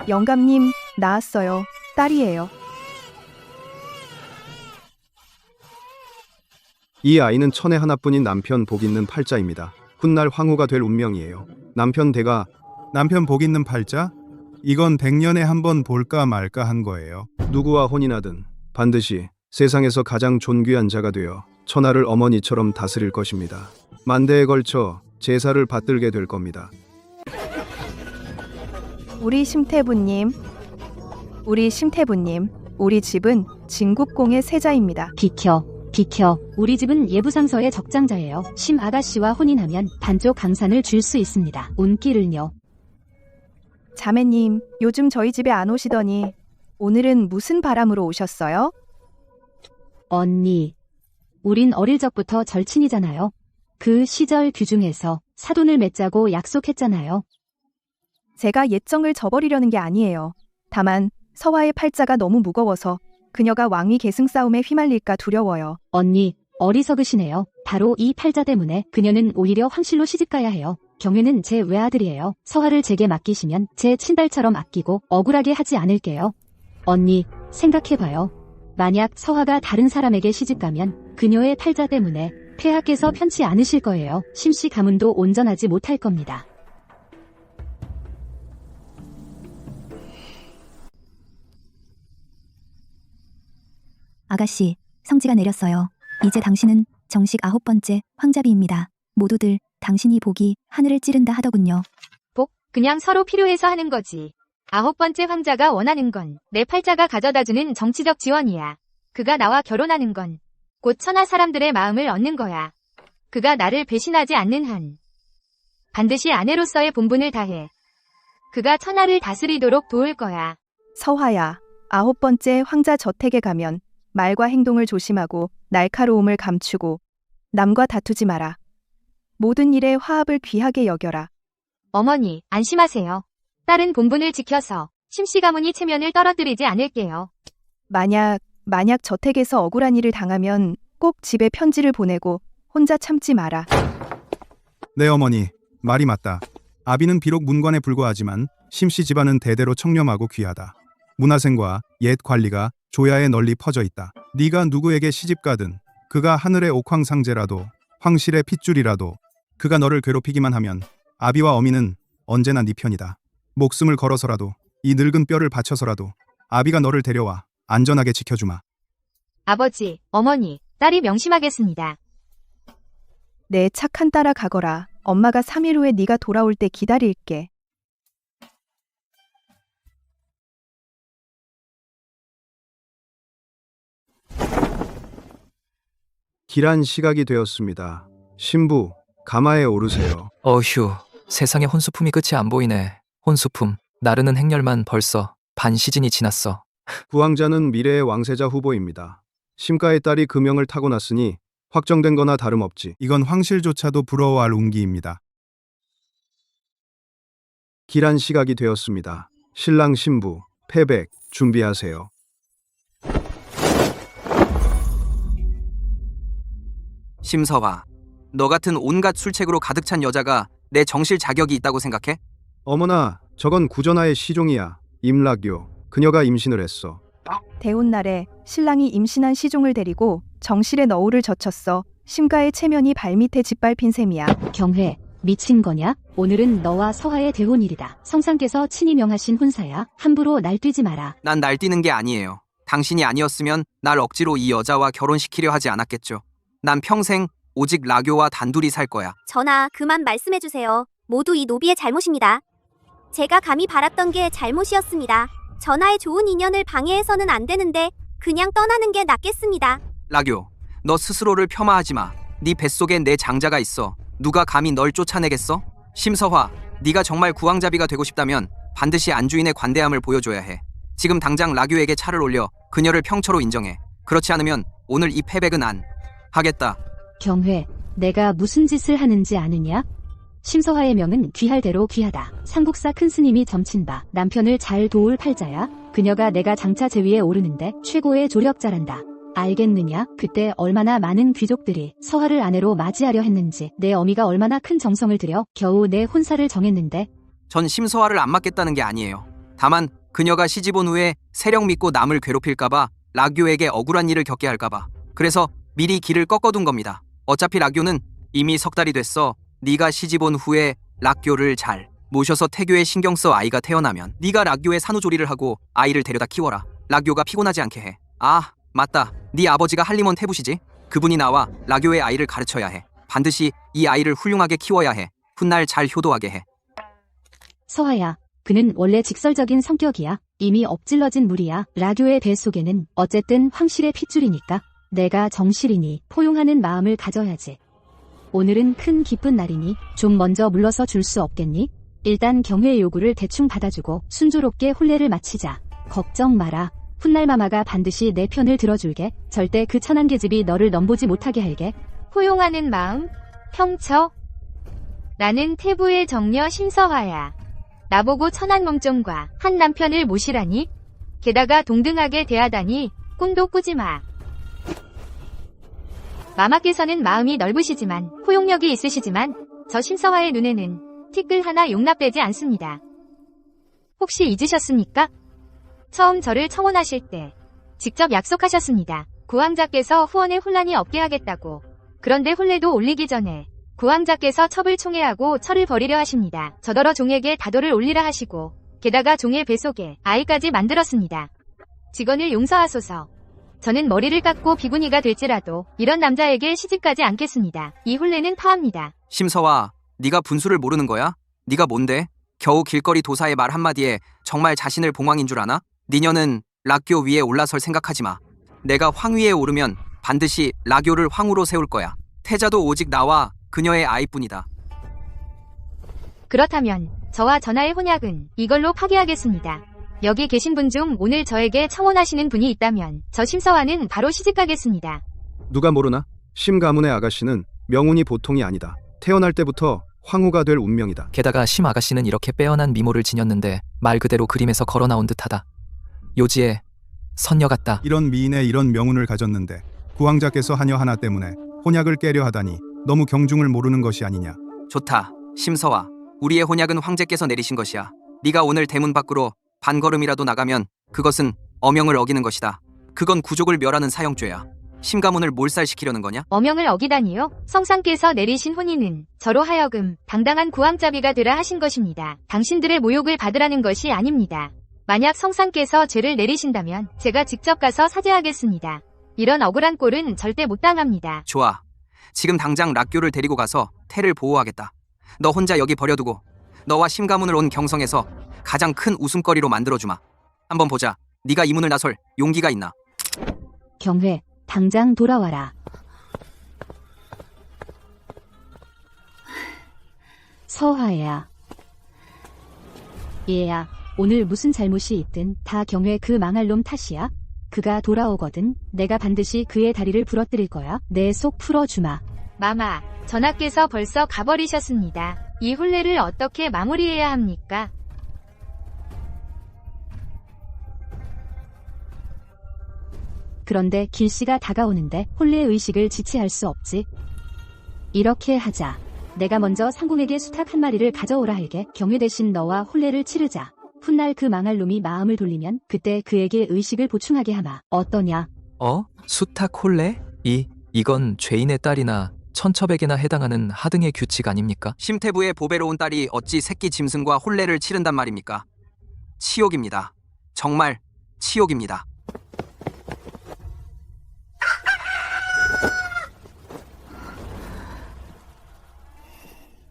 영감님, 나았어요. 딸이에요. 이 아이는 천에 하나뿐인 남편 복 있는 팔자입니다. 훗날 황후가 될 운명이에요. 남편 복 있는 팔자? 이건 100년에 한 번 볼까 말까 한 거예요. 누구와 혼인하든 반드시 세상에서 가장 존귀한 자가 되어 천하를 어머니처럼 다스릴 것입니다. 만대에 걸쳐 제사를 받들게 될 겁니다. 우리 심태부님, 우리 집은 진국공의 세자입니다. 비켜. 우리 집은 예부상서의 적장자예요. 심 아가씨와 혼인하면 반쪽 강산을 줄 수 있습니다. 운기를요. 자매님, 요즘 저희 집에 안 오시더니 오늘은 무슨 바람으로 오셨어요? 언니, 우린 어릴 적부터 절친이잖아요. 그 시절 규중에서 사돈을 맺자고 약속했잖아요. 제가 옛정을 저버리려는 게 아니에요. 다만 서화의 팔자가 너무 무거워서 그녀가 왕위 계승 싸움에 휘말릴까 두려워요. 언니, 어리석으시네요. 바로 이 팔자 때문에 그녀는 오히려 황실로 시집가야 해요. 경회는 제 외아들이에요. 서화를 제게 맡기시면 제 친딸처럼 아끼고 억울하게 하지 않을게요. 언니, 생각해봐요. 만약 서화가 다른 사람에게 시집가면 그녀의 팔자 때문에 폐하께서 편치 않으실 거예요. 심씨 가문도 온전하지 못할 겁니다. 아가씨, 성지가 내렸어요. 이제 당신은 정식 9번째 황자비입니다. 모두들 당신이 복이 하늘을 찌른다 하더군요. 복? 그냥 서로 필요해서 하는 거지. 9번째 황자가 원하는 건 내 팔자가 가져다주는 정치적 지원이야. 그가 나와 결혼하는 건 곧 천하 사람들의 마음을 얻는 거야. 그가 나를 배신하지 않는 한 반드시 아내로서의 본분을 다해 그가 천하를 다스리도록 도울 거야. 서화야, 9번째 황자 저택에 가면 말과 행동을 조심하고 날카로움을 감추고 남과 다투지 마라. 모든 일에 화합을 귀하게 여겨라. 어머니, 안심하세요. 딸은 본분을 지켜서 심씨 가문이 체면을 떨어뜨리지 않을게요. 만약 저택에서 억울한 일을 당하면 꼭 집에 편지를 보내고 혼자 참지 마라. 네 어머니, 말이 맞다. 아비는 비록 문관에 불과하지만 심씨 집안은 대대로 청렴하고 귀하다. 문화생과 옛 관리가 조야에 널리 퍼져 있다. 네가 누구에게 시집가든 그가 하늘의 옥황상제라도 황실의 핏줄이라도 그가 너를 괴롭히기만 하면 아비와 어미는 언제나 네 편이다. 목숨을 걸어서라도 이 늙은 뼈를 바쳐서라도 아비가 너를 데려와 안전하게 지켜주마. 아버지, 어머니, 딸이 명심하겠습니다. 내 착한 딸아 가거라. 엄마가 3일 후에 네가 돌아올 때 기다릴게. 길한 시각이 되었습니다. 신부, 가마에 오르세요. 어휴, 세상에 혼수품이 끝이 안 보이네. 혼수품, 나르는 행렬만 벌써 반 시즌이 지났어. 구황자는 미래의 왕세자 후보입니다. 심가의 딸이 금명을 타고났으니 확정된 거나 다름없지. 이건 황실조차도 부러워할 운기입니다. 길한 시각이 되었습니다. 신랑 신부, 패백, 준비하세요. 심서화, 너 같은 온갖 술책으로 가득 찬 여자가 내 정실 자격이 있다고 생각해? 어머나, 저건 구전하의 시종이야. 임락요. 그녀가 임신을 했어. 대혼날에 신랑이 임신한 시종을 데리고 정실의 너울을 젖혔어. 심가의 체면이 발밑에 짓밟힌 셈이야. 경회, 미친 거냐? 오늘은 너와 서화의 대혼일이다. 성상께서 친히 명하신 혼사야. 함부로 날뛰지 마라. 난 날뛰는 게 아니에요. 당신이 아니었으면 날 억지로 이 여자와 결혼시키려 하지 않았겠죠. 난 평생 오직 라교와 단둘이 살 거야. 전하, 그만 말씀해주세요. 모두 이 노비의 잘못입니다. 제가 감히 바랐던 게 잘못이었습니다. 전하의 좋은 인연을 방해해서는 안 되는데 그냥 떠나는 게 낫겠습니다. 라교, 너 스스로를 폄하하지 마. 네 뱃속엔 내 장자가 있어. 누가 감히 널 쫓아내겠어? 심서화, 네가 정말 구황자비가 되고 싶다면 반드시 안주인의 관대함을 보여줘야 해. 지금 당장 라교에게 차를 올려 그녀를 평처로 인정해. 그렇지 않으면 오늘 이 패백은 안 하겠다. 경회, 내가 무슨 짓을 하는지 아느냐? 심서화의 명은 귀할 대로 귀하다. 삼국사 큰 스님이 점친 바 남편을 잘 도울 팔자야. 그녀가 내가 장차 제위에 오르는데 최고의 조력자란다. 알겠느냐? 그때 얼마나 많은 귀족들이 서화를 아내로 맞이하려 했는지, 내 어미가 얼마나 큰 정성을 들여 겨우 내 혼사를 정했는데. 전 심서화를 안 맡겠다는 게 아니에요. 다만 그녀가 시집 온 후에 세력 믿고 남을 괴롭힐까봐 락교에게 억울한 일을 겪게 할까봐. 그래서 미리 길을 꺾어둔 겁니다. 어차피 락교는 이미 석 달이 됐어. 네가 시집 온 후에 락교를 잘 모셔서 태교에 신경 써 아이가 태어나면 네가 락교에 산후조리를 하고 아이를 데려다 키워라. 락교가 피곤하지 않게 해. 아, 맞다. 네 아버지가 할리먼 태부시지? 그분이 나와 락교의 아이를 가르쳐야 해. 반드시 이 아이를 훌륭하게 키워야 해. 훗날 잘 효도하게 해. 서하야, 그는 원래 직설적인 성격이야. 이미 엎질러진 물이야. 락교의 뱃속에는 어쨌든 황실의 핏줄이니까 내가 정실이니 포용하는 마음을 가져야지. 오늘은 큰 기쁜 날이니 좀 먼저 물러서 줄 수 없겠니? 일단 경회의 요구를 대충 받아주고 순조롭게 혼례를 마치자. 걱정 마라. 훗날 마마가 반드시 내 편을 들어줄게. 절대 그 천한 계집이 너를 넘보지 못하게 할게. 포용하는 마음? 평처? 나는 태부의 정녀 심서화야. 나보고 천한 몸종과 한 남편을 모시라니? 게다가 동등하게 대하다니 꿈도 꾸지 마. 마마께서는 마음이 넓으시지만 포용력이 있으시지만 저 심서화의 눈에는 티끌 하나 용납되지 않습니다. 혹시 잊으셨습니까? 처음 저를 청혼하실 때 직접 약속하셨습니다. 구왕자께서 후원에 혼란이 없게 하겠다고. 그런데 혼례도 올리기 전에 구왕자께서 첩을 총애하고 철을 버리려 하십니다. 저더러 종에게 다도를 올리라 하시고 게다가 종의 뱃속에 아이까지 만들었습니다. 직원을 용서하소서. 저는 머리를 깎고 비구니가 될지라도 이런 남자에게 시집가지 않겠습니다. 이 혼례는 파합니다. 심서화, 네가 분수를 모르는 거야? 네가 뭔데? 겨우 길거리 도사의 말 한마디에 정말 자신을 봉황인 줄 아나? 니녀는 락교 위에 올라설 생각하지 마. 내가 황위에 오르면 반드시 락교를 황후로 세울 거야. 태자도 오직 나와 그녀의 아이뿐이다. 그렇다면 저와 전하의 혼약은 이걸로 파기하겠습니다. 여기 계신 분 중 오늘 저에게 청혼하시는 분이 있다면 저 심서화는 바로 시집가겠습니다. 누가 모르나? 심가문의 아가씨는 명운이 보통이 아니다. 태어날 때부터 황후가 될 운명이다. 게다가 심 아가씨는 이렇게 빼어난 미모를 지녔는데 말 그대로 그림에서 걸어 나온 듯하다. 요지의 선녀 같다. 이런 미인의 이런 명운을 가졌는데 구왕자께서 하녀 하나 때문에 혼약을 깨려 하다니 너무 경중을 모르는 것이 아니냐. 좋다. 심서화, 우리의 혼약은 황제께서 내리신 것이야. 네가 오늘 대문 밖으로 반걸음이라도 나가면 그것은 어명을 어기는 것이다. 그건 구족을 멸하는 사형죄야. 심가문을 몰살시키려는 거냐? 어명을 어기다니요? 성상께서 내리신 혼인은 저로 하여금 당당한 구왕자비가 되라 하신 것입니다. 당신들의 모욕을 받으라는 것이 아닙니다. 만약 성상께서 죄를 내리신다면 제가 직접 가서 사죄하겠습니다. 이런 억울한 꼴은 절대 못 당합니다. 좋아. 지금 당장 락교를 데리고 가서 태를 보호하겠다. 너 혼자 여기 버려두고 너와 심가문을 온 경성에서 가장 큰 웃음거리로 만들어주마. 한번 보자. 네가 이 문을 나설 용기가 있나? 경회, 당장 돌아와라. 서하야. 얘야, 오늘 무슨 잘못이 있든 다 경회 그 망할 놈 탓이야. 그가 돌아오거든 내가 반드시 그의 다리를 부러뜨릴 거야. 내 속 풀어주마. 마마, 전하께서 벌써 가버리셨습니다. 이 혼례를 어떻게 마무리해야 합니까? 그런데 길씨가 다가오는데 혼례 의식을 지체할 수 없지. 이렇게 하자. 내가 먼저 상궁에게 수탉 한 마리를 가져오라 할게. 경회 대신 너와 혼례를 치르자. 훗날 그 망할 놈이 마음을 돌리면 그때 그에게 의식을 보충하게 하마. 어떠냐? 수탉 혼례? 이건 죄인의 딸이나 천첩에게나 해당하는 하등의 규칙 아닙니까? 심태부의 보배로운 딸이 어찌 새끼 짐승과 혼례를 치른단 말입니까? 치욕입니다. 정말 치욕입니다.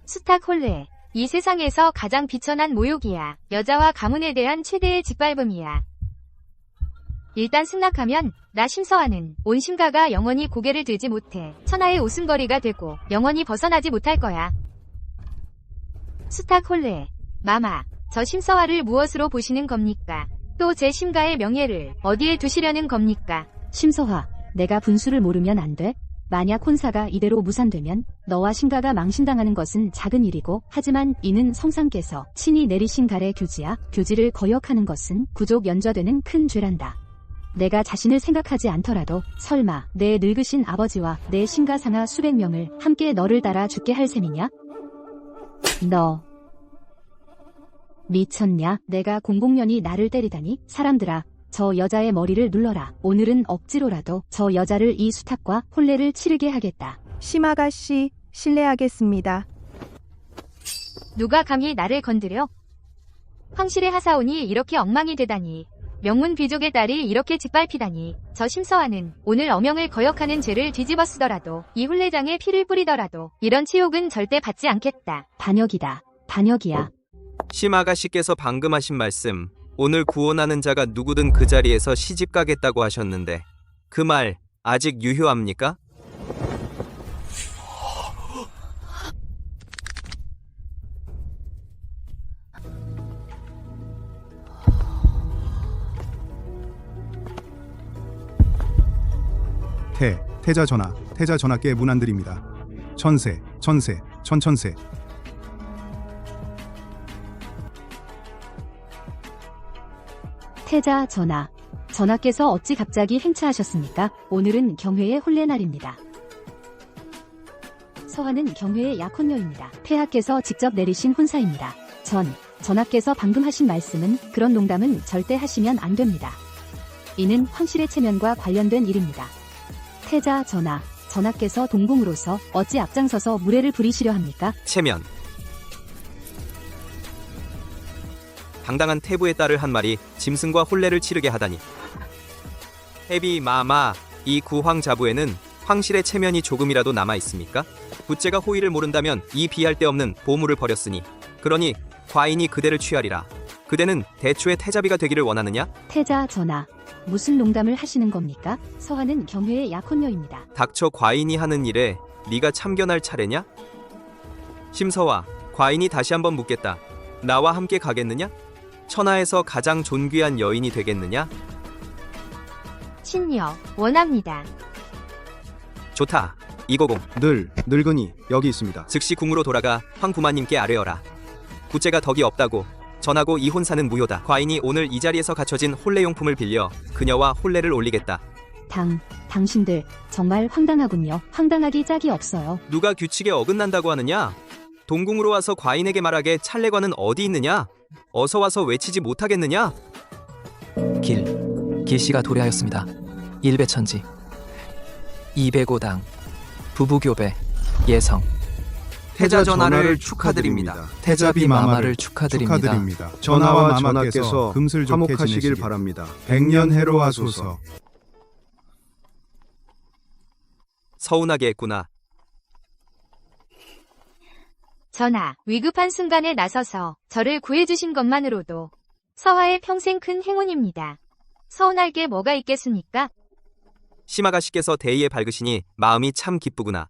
수탉 혼례. 이 세상에서 가장 비천한 모욕이야. 여자와 가문에 대한 최대의 짓밟음이야. 일단 승낙하면 나 심서화는 온 심가가 영원히 고개를 들지 못해 천하의 웃음거리가 되고 영원히 벗어나지 못할 거야. 수탉 혼례. 마마, 저 심서화를 무엇으로 보시는 겁니까? 또 제 심가의 명예를 어디에 두시려는 겁니까? 심서화, 내가 분수를 모르면 안 돼? 만약 혼사가 이대로 무산되면 너와 심가가 망신당하는 것은 작은 일이고 하지만 이는 성상께서 친히 내리신 갈의 교지야. 교지를 거역하는 것은 구족 연좌되는 큰 죄란다. 내가 자신을 생각하지 않더라도 설마 내 늙으신 아버지와 내 심가상하 수백 명을 함께 너를 따라 죽게 할 셈이냐? 너 미쳤냐? 내가 공공연히 나를 때리다니? 사람들아, 저 여자의 머리를 눌러라. 오늘은 억지로라도 저 여자를 이 수탉과 혼례를 치르게 하겠다. 심아가씨, 실례하겠습니다. 누가 감히 나를 건드려? 황실의 하사온이 이렇게 엉망이 되다니. 명문 귀족의 딸이 이렇게 짓밟히다니. 저 심서화는 오늘 어명을 거역하는 죄를 뒤집어 쓰더라도 이 혼례장에 피를 뿌리더라도 이런 치욕은 절대 받지 않겠다. 반역이다. 반역이야. 심 아가씨께서 방금 하신 말씀, 오늘 구원하는 자가 누구든 그 자리에서 시집 가겠다고 하셨는데 그 말 아직 유효합니까? 태자 전하께 문안드립니다. 천세, 천천세. 태자 전하, 전하께서 어찌 갑자기 행차하셨습니까? 오늘은 경회의 혼례 날입니다. 서화는 경회의 약혼녀입니다. 폐하께서 직접 내리신 혼사입니다. 전하께서 방금 하신 말씀은 그런 농담은 절대 하시면 안 됩니다. 이는 황실의 체면과 관련된 일입니다. 태자 전하, 전하께서 동궁으로서 어찌 앞장서서 무례를 부리시려 합니까? 체면. 당당한 태부의 딸을 한 마리 짐승과 혼례를 치르게 하다니. 헤비 마마, 이 구황자부에는 황실의 체면이 조금이라도 남아 있습니까? 부째가 호의를 모른다면 이 비할 데 없는 보물을 버렸으니 그러니 과인이 그대를 취하리라. 그대는 대초의 태자비가 되기를 원하느냐? 태자 전하, 무슨 농담을 하시는 겁니까? 서화는 경회의 약혼녀입니다. 닥쳐. 과인이 하는 일에 네가 참견할 차례냐? 심서화, 과인이 다시 한번 묻겠다. 나와 함께 가겠느냐? 천하에서 가장 존귀한 여인이 되겠느냐? 신녀, 원합니다. 좋다. 이고공, 늙은이 여기 있습니다. 즉시 궁으로 돌아가 황부마님께 아뢰어라. 부째가 덕이 없다고 전하고 이 혼사는 무효다. 과인이 오늘 이 자리에서 갖춰진 혼례용품을 빌려 그녀와 혼례를 올리겠다. 당신들 정말 황당하군요. 황당하기 짝이 없어요. 누가 규칙에 어긋난다고 하느냐? 동궁으로 와서 과인에게 말하게 찰례관은 어디 있느냐? 어서 와서 외치지 못하겠느냐? 길씨가 도래하였습니다. 일배천지 205당 부부교배 예성 태자 전하를 축하드립니다. 태자비 마마를 축하드립니다. 전하와 마마께서 금슬 좋게 화목하시길 바랍니다. 백년 해로하소서. 서운하게 했구나. 전하, 위급한 순간에 나서서 저를 구해주신 것만으로도 서화의 평생 큰 행운입니다. 서운할 게 뭐가 있겠습니까? 심아가씨께서 대의에 밝으시니 마음이 참 기쁘구나.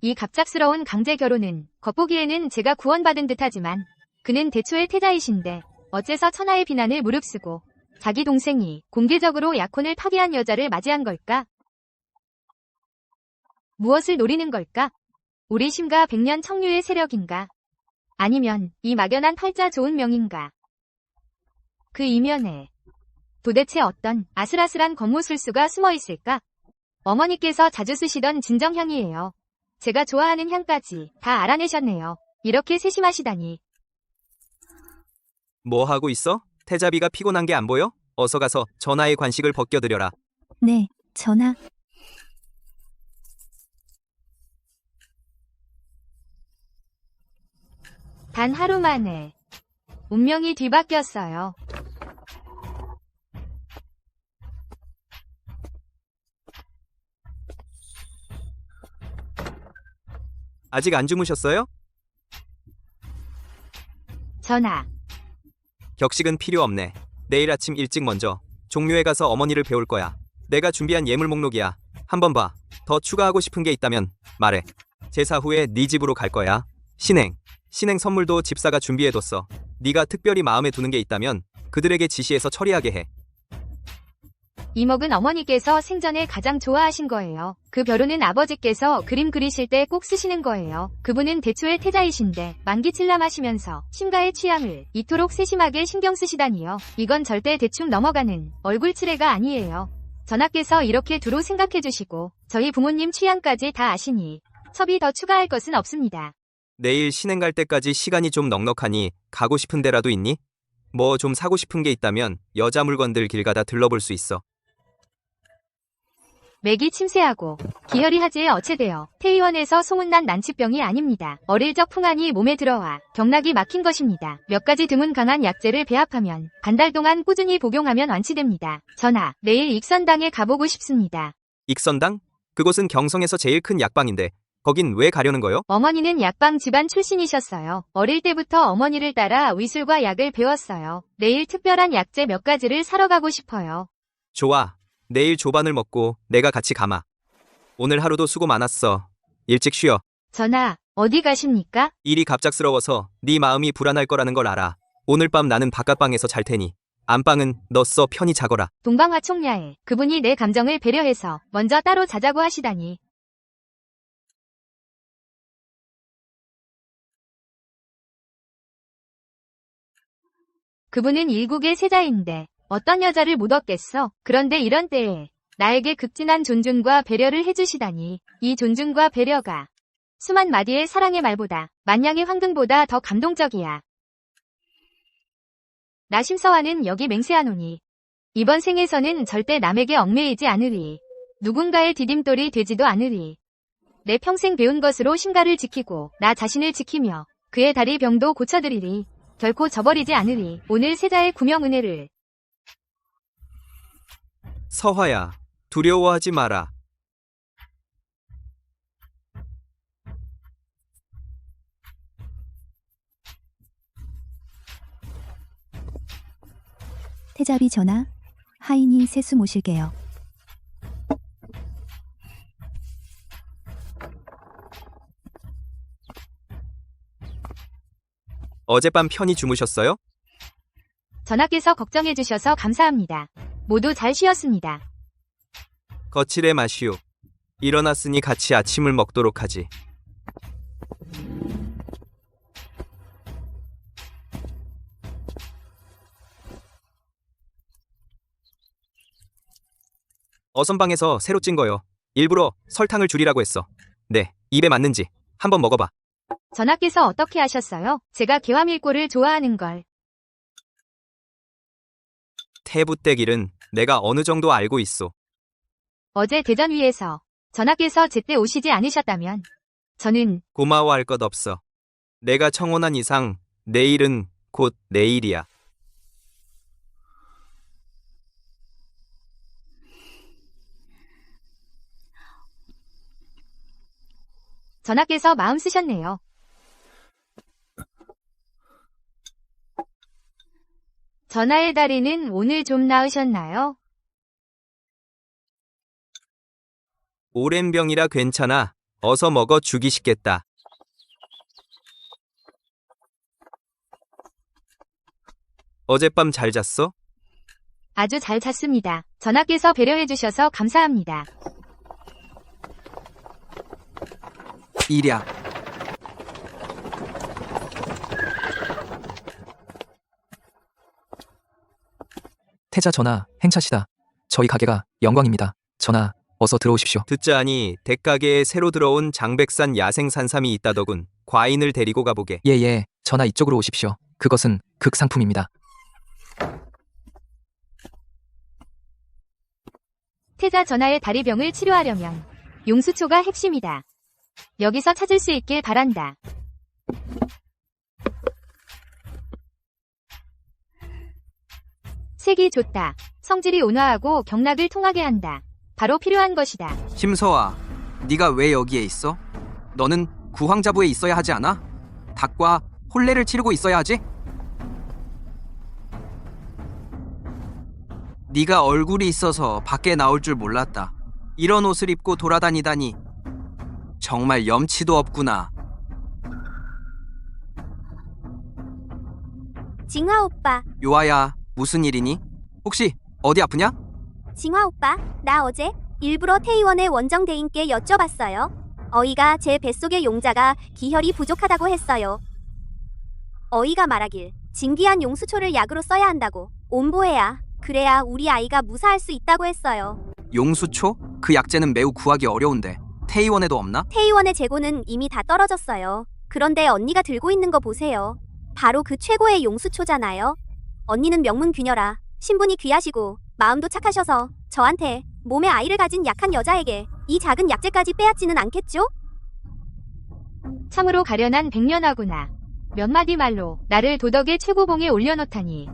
이 갑작스러운 강제 결혼은 겉보기에는 제가 구원받은 듯하지만 그는 대초의 태자이신데 어째서 천하의 비난을 무릅쓰고 자기 동생이 공개적으로 약혼을 파기한 여자를 맞이한 걸까? 무엇을 노리는 걸까? 우리 심가 백년 청류의 세력인가? 아니면 이 막연한 팔자 좋은 명인가? 그 이면에 도대체 어떤 아슬아슬한 겉모술수가 숨어 있을까? 어머니께서 자주 쓰시던 진정향이에요. 제가 좋아하는 향까지 다 알아내셨네요. 이렇게 세심하시다니. 뭐 하고 있어? 태자비가 피곤한 게 안 보여? 어서 가서 전하의 관식을 벗겨드려라. 네, 전하. 단 하루 만에 운명이 뒤바뀌었어요. 아직 안 주무셨어요? 전하, 격식은 필요 없네. 내일 아침 일찍 먼저 종묘에 가서 어머니를 배울 거야. 내가 준비한 예물 목록이야. 한번 봐. 더 추가하고 싶은 게 있다면 말해. 제사 후에 네 집으로 갈 거야. 신행 선물도 집사가 준비해뒀어. 네가 특별히 마음에 두는 게 있다면 그들에게 지시해서 처리하게 해. 이목은 어머니께서 생전에 가장 좋아하신 거예요. 그 벼루는 아버지께서 그림 그리실 때 꼭 쓰시는 거예요. 그분은 대초의 태자이신데 만기칠람하시면서 심가의 취향을 이토록 세심하게 신경 쓰시다니요. 이건 절대 대충 넘어가는 얼굴 칠해가 아니에요. 전하께서 이렇게 두루 생각해 주시고 저희 부모님 취향까지 다 아시니 첩이 더 추가할 것은 없습니다. 내일 신행 갈 때까지 시간이 좀 넉넉하니 가고 싶은 데라도 있니? 뭐 좀 사고 싶은 게 있다면 여자 물건들 길 가다 들러볼 수 있어. 맥이 침새하고 기혈이 하지에 어체되어 태의원에서 소문난 난치병이 아닙니다. 어릴 적 풍한이 몸에 들어와 경락이 막힌 것입니다. 몇 가지 드문 강한 약재를 배합하면 반달 동안 꾸준히 복용하면 완치됩니다. 전하, 내일 익선당에 가보고 싶습니다. 익선당? 그곳은 경성에서 제일 큰 약방인데 거긴 왜 가려는 거요? 어머니는 약방 집안 출신이셨어요. 어릴 때부터 어머니를 따라 의술과 약을 배웠어요. 내일 특별한 약재 몇 가지를 사러 가고 싶어요. 좋아. 내일 조반을 먹고 내가 같이 가마. 오늘 하루도 수고 많았어. 일찍 쉬어. 전하, 어디 가십니까? 일이 갑작스러워서 네 마음이 불안할 거라는 걸 알아. 오늘 밤 나는 바깥방에서 잘 테니 안방은 너 써 편히 자거라. 동방화총야에 그분이 내 감정을 배려해서 먼저 따로 자자고 하시다니. 그분은 일국의 세자인데 어떤 여자를 못 얻겠어? 그런데 이런 때에 나에게 극진한 존중과 배려를 해주시다니. 이 존중과 배려가 수만 마디의 사랑의 말보다 만냥의 황금보다 더 감동적이야. 나 심서와는 여기 맹세하노니 이번 생에서는 절대 남에게 얽매이지 않으리. 누군가의 디딤돌이 되지도 않으리. 내 평생 배운 것으로 신가를 지키고 나 자신을 지키며 그의 다리 병도 고쳐드리리. 결코 저버리지 않으리. 오늘 세자의 구명 은혜를. 서화야, 두려워하지 마라. 태자비 전하, 하인이 세수 모실게요. 어젯밤 편히 주무셨어요? 전하께서 걱정해 주셔서 감사합니다. 모두 잘 쉬었습니다. 거칠의 마시오. 일어났으니 같이 아침을 먹도록 하지. 어선방에서 새로 찐 거요. 일부러 설탕을 줄이라고 했어. 네, 입에 맞는지 한번 먹어봐. 전하께서 어떻게 하셨어요? 제가 개화밀고를 좋아하는 걸. 태부떼길은 내가 어느 정도 알고 있소. 어제 대전위에서 전하께서 제때 오시지 않으셨다면 저는 고마워할 것 없어. 내가 청혼한 이상 내일은 곧 내일이야. 전하께서 마음 쓰셨네요. 전하의 다리는 오늘 좀 나으셨나요? 오랜 병이라 괜찮아. 어서 먹어 주기 쉽겠다. 어젯밤 잘 잤어? 아주 잘 잤습니다. 전하께서 배려해 주셔서 감사합니다. 이랴. 태자 전하, 행차시다. 저희 가게가 영광입니다. 전하, 어서 들어오십시오. 듣자하니 댁가게에 새로 들어온 장백산 야생 산삼이 있다더군. 과인을 데리고 가보게. 예, 전하 이쪽으로 오십시오. 그것은 극상품입니다. 태자 전하의 다리병을 치료하려면 용수초가 핵심이다. 여기서 찾을 수 있길 바란다. 색이 좋다. 성질이 온화하고 경락을 통하게 한다. 바로 필요한 것이다. 심서아, 네가 왜 여기에 있어? 너는 구황자부에 있어야 하지 않아? 닭과 혼례를 치르고 있어야 하지? 네가 얼굴이 있어서 밖에 나올 줄 몰랐다. 이런 옷을 입고 돌아다니다니 정말 염치도 없구나. 징화 오빠, 요아야, 무슨 일이니? 혹시 어디 아프냐? 징화 오빠, 나 어제 일부러 태의원의 원정대인께 여쭤봤어요. 어이가 제 뱃속의 용자가 기혈이 부족하다고 했어요. 어이가 말하길 진귀한 용수초를 약으로 써야 한다고. 옴보해야. 그래야 우리 아이가 무사할 수 있다고 했어요. 용수초? 그 약재는 매우 구하기 어려운데 태의원에도 없나? 태의원의 재고는 이미 다 떨어졌어요. 그런데 언니가 들고 있는 거 보세요. 바로 그 최고의 용수초잖아요. 언니는 명문귀녀라 신분이 귀하시고 마음도 착하셔서 저한테 몸에 아이를 가진 약한 여자에게 이 작은 약재까지 빼앗지는 않겠죠? 참으로 가련한 백년하구나. 몇 마디 말로 나를 도덕의 최고봉에 올려놓다니.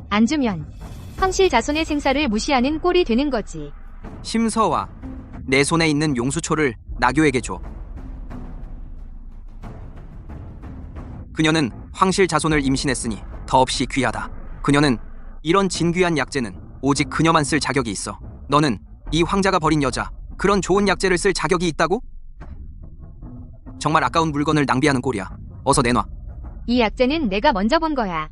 안 주면 황실 자손의 생사를 무시하는 꼴이 되는 거지. 심서와, 내 손에 있는 용수초를 나교에게 줘. 그녀는 황실 자손을 임신했으니 더없이 귀하다. 그녀는 이런 진귀한 약재는 오직 그녀만 쓸 자격이 있어. 너는 이 황자가 버린 여자, 그런 좋은 약재를 쓸 자격이 있다고? 정말 아까운 물건을 낭비하는 꼴이야. 어서 내놔. 이 약재는 내가 먼저 본 거야.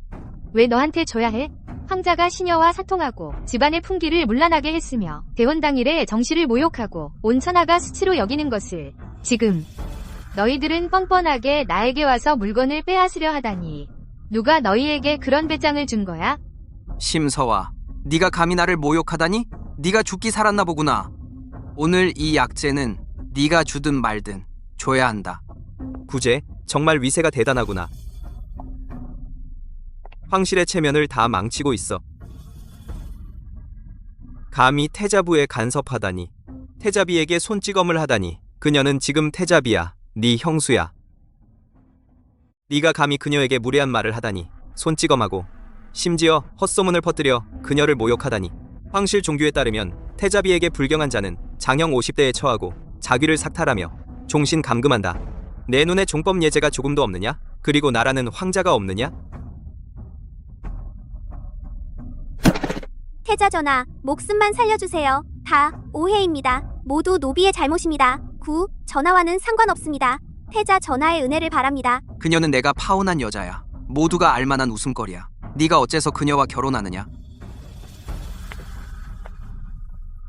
왜 너한테 줘야 해? 황자가 시녀와 사통하고 집안의 풍기를 문란하게 했으며 대혼 당일에 정씨를 모욕하고 온 천하가 수치로 여기는 것을 지금 너희들은 뻔뻔하게 나에게 와서 물건을 빼앗으려 하다니. 누가 너희에게 그런 배짱을 준 거야? 심서와, 네가 감히 나를 모욕하다니? 네가 죽기 살았나 보구나. 오늘 이 약재는 네가 주든 말든 줘야 한다. 구제, 정말 위세가 대단하구나. 황실의 체면을 다 망치고 있어. 감히 태자부에 간섭하다니. 태자비에게 손찌검을 하다니. 그녀는 지금 태자비야. 네 형수야. 네가 감히 그녀에게 무례한 말을 하다니. 손찌검하고 심지어 헛소문을 퍼뜨려 그녀를 모욕하다니. 황실 종규에 따르면 태자비에게 불경한 자는 장형 50대에 처하고 자귀를 삭탈하며 종신 감금한다. 내 눈에 종법 예제가 조금도 없느냐? 그리고 나라는 황자가 없느냐? 태자 전하, 목숨만 살려주세요. 다 오해입니다. 모두 노비의 잘못입니다. 전하와는 상관없습니다. 태자 전하의 은혜를 바랍니다. 그녀는 내가 파혼한 여자야. 모두가 알만한 웃음거리야. 네가 어째서 그녀와 결혼하느냐?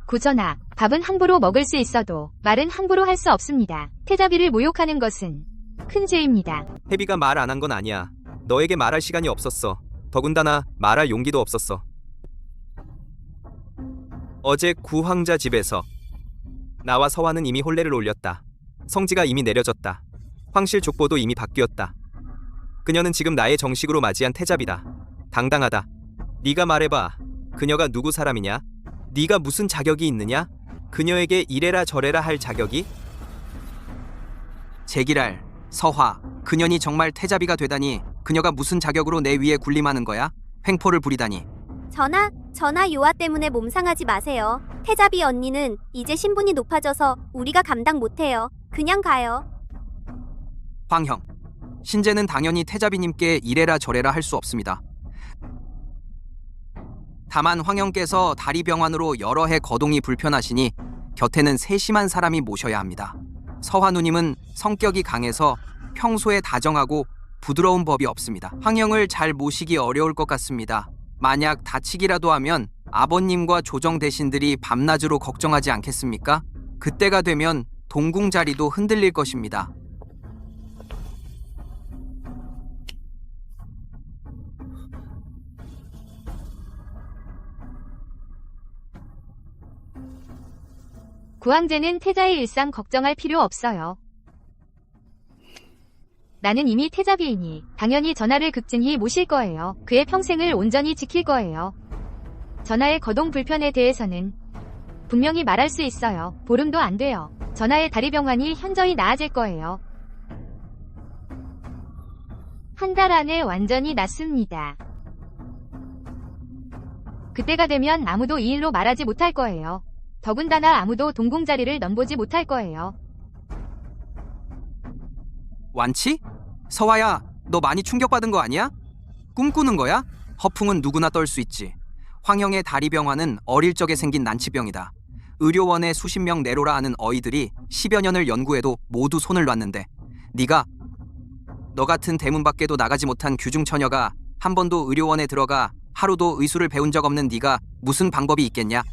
구전하, 밥은 함부로 먹을 수 있어도 말은 함부로 할 수 없습니다. 태자비를 모욕하는 것은 큰 죄입니다. 해비가 말 안 한 건 아니야. 너에게 말할 시간이 없었어. 더군다나 말할 용기도 없었어. 어제 구황자 집에서 나와 서화는 이미 혼례를 올렸다. 성지가 이미 내려졌다. 황실 족보도 이미 바뀌었다. 그녀는 지금 나의 정식으로 맞이한 태자비다. 당당하다. 네가 말해봐. 그녀가 누구 사람이냐? 네가 무슨 자격이 있느냐? 그녀에게 이래라 저래라 할 자격이? 제기랄, 서화, 그년이 정말 태자비가 되다니. 그녀가 무슨 자격으로 내 위에 군림하는 거야? 횡포를 부리다니. 전하 요아 때문에 몸 상하지 마세요. 태자비 언니는 이제 신분이 높아져서 우리가 감당 못해요. 그냥 가요. 황형, 신제는 당연히 태자비님께 이래라 저래라 할 수 없습니다. 다만 황형께서 다리병환으로 여러 해 거동이 불편하시니 곁에는 세심한 사람이 모셔야 합니다. 서화 누님은 성격이 강해서 평소에 다정하고 부드러운 법이 없습니다. 황형을 잘 모시기 어려울 것 같습니다. 만약 다치기라도 하면 아버님과 조정 대신들이 밤낮으로 걱정하지 않겠습니까? 그때가 되면 동궁 자리도 흔들릴 것입니다. 구황제는 태자의 일상 걱정할 필요 없어요. 나는 이미 태자비이니 당연히 전하를 극진히 모실 거예요. 그의 평생을 온전히 지킬 거예요. 전하의 거동 불편에 대해서는 분명히 말할 수 있어요. 보름도 안 돼요. 전하의 다리병환이 현저히 나아질 거예요. 한 달 안에 완전히 낫습니다. 그때가 되면 아무도 이 일로 말하지 못할 거예요. 더군다나 아무도 동궁 자리를 넘보지 못할 거예요. 완치? 서화야, 너 많이 충격받은 거 아니야? 꿈꾸는 거야? 허풍은 누구나 떨 수 있지. 황형의 다리병환은 어릴 적에 생긴 난치병이다. 의료원에 수십 명 내로라 하는 어이들이 10여 년을 연구해도 모두 손을 놨는데 네가 너 같은 대문 밖에도 나가지 못한 규중처녀가 한 번도 의료원에 들어가 하루도 의술을 배운 적 없는 네가 무슨 방법이 있겠냐?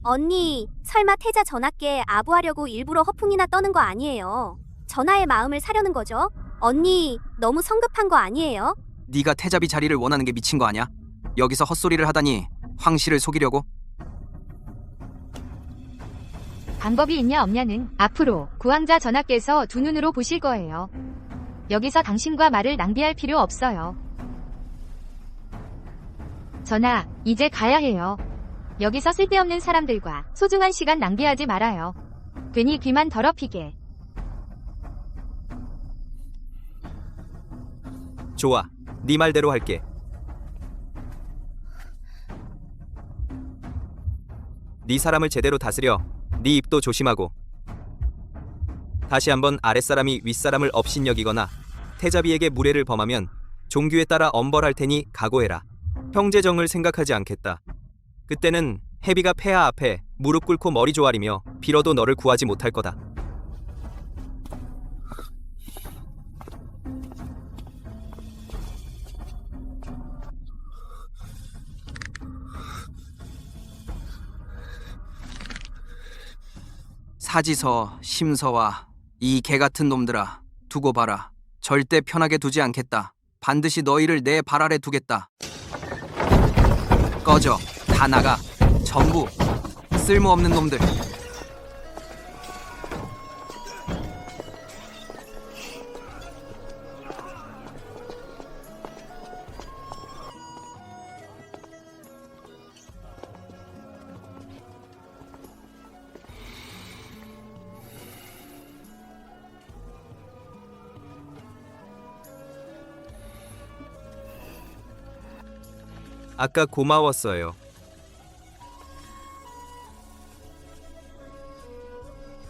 언니, 설마 태자 전하께 아부하려고 일부러 허풍이나 떠는 거 아니에요? 전하의 마음을 사려는 거죠? 언니, 너무 성급한 거 아니에요? 네가 태자비 자리를 원하는 게 미친 거 아니야? 여기서 헛소리를 하다니 황실을 속이려고? 방법이 있냐 없냐는 앞으로 구황자 전하께서 두 눈으로 보실 거예요. 여기서 당신과 말을 낭비할 필요 없어요. 전하, 이제 가야 해요. 여기서 쓸데없는 사람들과 소중한 시간 낭비하지 말아요. 괜히 귀만 더럽히게. 좋아. 네 말대로 할게. 네 사람을 제대로 다스려. 네 입도 조심하고. 다시 한번 아랫사람이 윗사람을 업신여기거나 태자비에게 무례를 범하면 종규에 따라 엄벌할 테니 각오해라. 형제정을 생각하지 않겠다. 그때는 해비가 폐하 앞에 무릎 꿇고 머리 조아리며 빌어도 너를 구하지 못할 거다. 사지서, 심서와 이 개같은 놈들아, 두고 봐라. 절대 편하게 두지 않겠다. 반드시 너희를 내 발 아래 두겠다. 꺼져. 다 나가. 전부 쓸모없는 놈들. 아까 고마웠어요.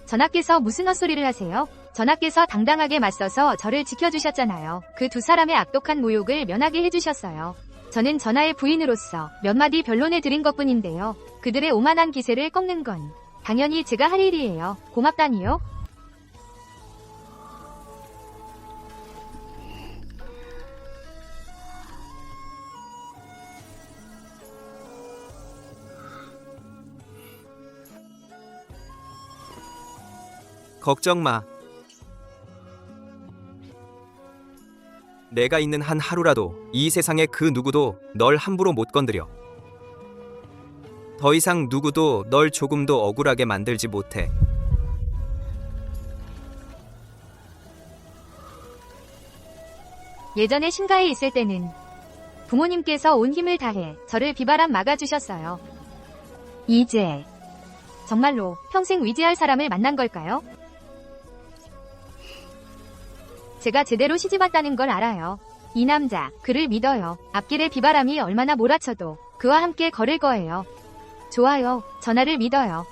전하께서 무슨 헛소리를 하세요? 전하께서 당당하게 맞서서 저를 지켜주셨잖아요. 그 두 사람의 악독한 모욕을 면하게 해주셨어요. 저는 전하의 부인으로서 몇 마디 변론해드린 것뿐인데요. 그들의 오만한 기세를 꺾는 건 당연히 제가 할 일이에요. 고맙다니요? 걱정 마. 내가 있는 한 하루라도 이 세상의 그 누구도 널 함부로 못 건드려. 더 이상 누구도 널 조금도 억울하게 만들지 못해. 예전에 신가에 있을 때는 부모님께서 온 힘을 다해 저를 비바람 막아주셨어요. 이제 정말로 평생 위지할 사람을 만난 걸까요? 제가 제대로 시집왔다는 걸 알아요. 이 남자, 그를 믿어요. 앞길에 비바람이 얼마나 몰아쳐도 그와 함께 걸을 거예요. 좋아요. 전하를 믿어요.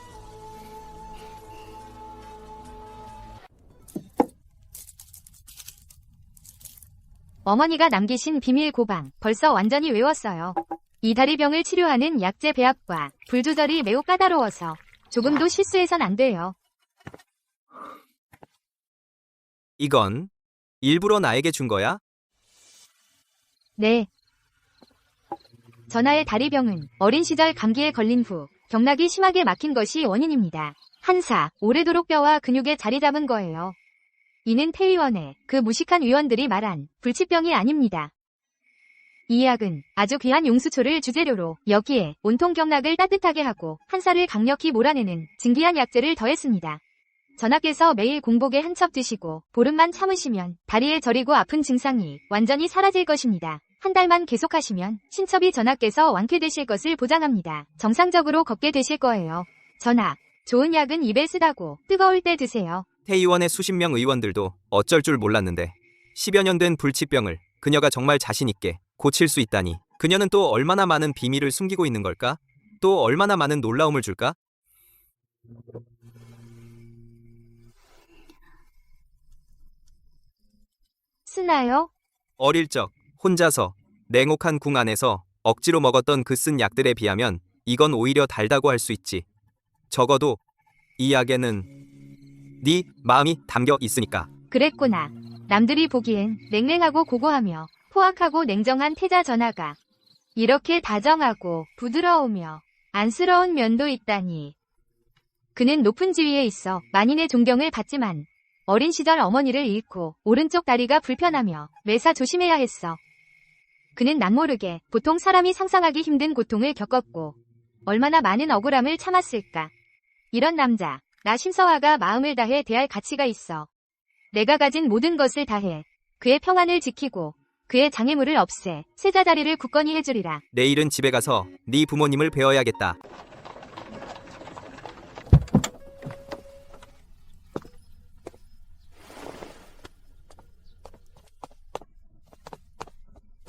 어머니가 남기신 비밀 고방 벌써 완전히 외웠어요. 이 다리병을 치료하는 약재 배합과 불 조절이 매우 까다로워서 조금도 실수해선 안 돼요. 이건 일부러 나에게 준 거야? 네. 전하의 다리병은 어린 시절 감기에 걸린 후 경락이 심하게 막힌 것이 원인입니다. 한사, 오래도록 뼈와 근육에 자리 잡은 거예요. 이는 태위원회, 그 무식한 위원들이 말한 불치병이 아닙니다. 이 약은 아주 귀한 용수초를 주재료로 여기에 온통 경락을 따뜻하게 하고 한사를 강력히 몰아내는 진귀한 약재를 더했습니다. 전하께서 매일 공복에 한 첩 드시고 보름만 참으시면 다리에 저리고 아픈 증상이 완전히 사라질 것입니다. 한 달만 계속하시면 신첩이 전하께서 완쾌되실 것을 보장합니다. 정상적으로 걷게 되실 거예요. 전하, 좋은 약은 입에 쓰다고 뜨거울 때 드세요. 태의원의 수십 명 의원들도 어쩔 줄 몰랐는데 10여 년 된 불치병을 그녀가 정말 자신 있게 고칠 수 있다니. 그녀는 또 얼마나 많은 비밀을 숨기고 있는 걸까? 또 얼마나 많은 놀라움을 줄까? 쓰나요? 어릴 적 혼자서 냉혹한 궁 안에서 억지로 먹었던 그 쓴 약들에 비하면 이건 오히려 달다고 할 수 있지. 적어도 이 약에는 네 마음이 담겨 있으니까. 그랬구나. 남들이 보기엔 냉랭하고 고고하며 포악하고 냉정한 태자 전하가 이렇게 다정하고 부드러우며 안쓰러운 면도 있다니. 그는 높은 지위에 있어 만인의 존경을 받지만 어린 시절 어머니를 잃고 오른쪽 다리가 불편하며 매사 조심해야 했어. 그는 남모르게 보통 사람이 상상하기 힘든 고통을 겪었고 얼마나 많은 억울함을 참았을까. 이런 남자, 나 심서화가 마음을 다해 대할 가치가 있어. 내가 가진 모든 것을 다해 그의 평안을 지키고 그의 장애물을 없애 세자자리를 굳건히 해주리라. 내일은 집에 가서 네 부모님을 뵈어야겠다.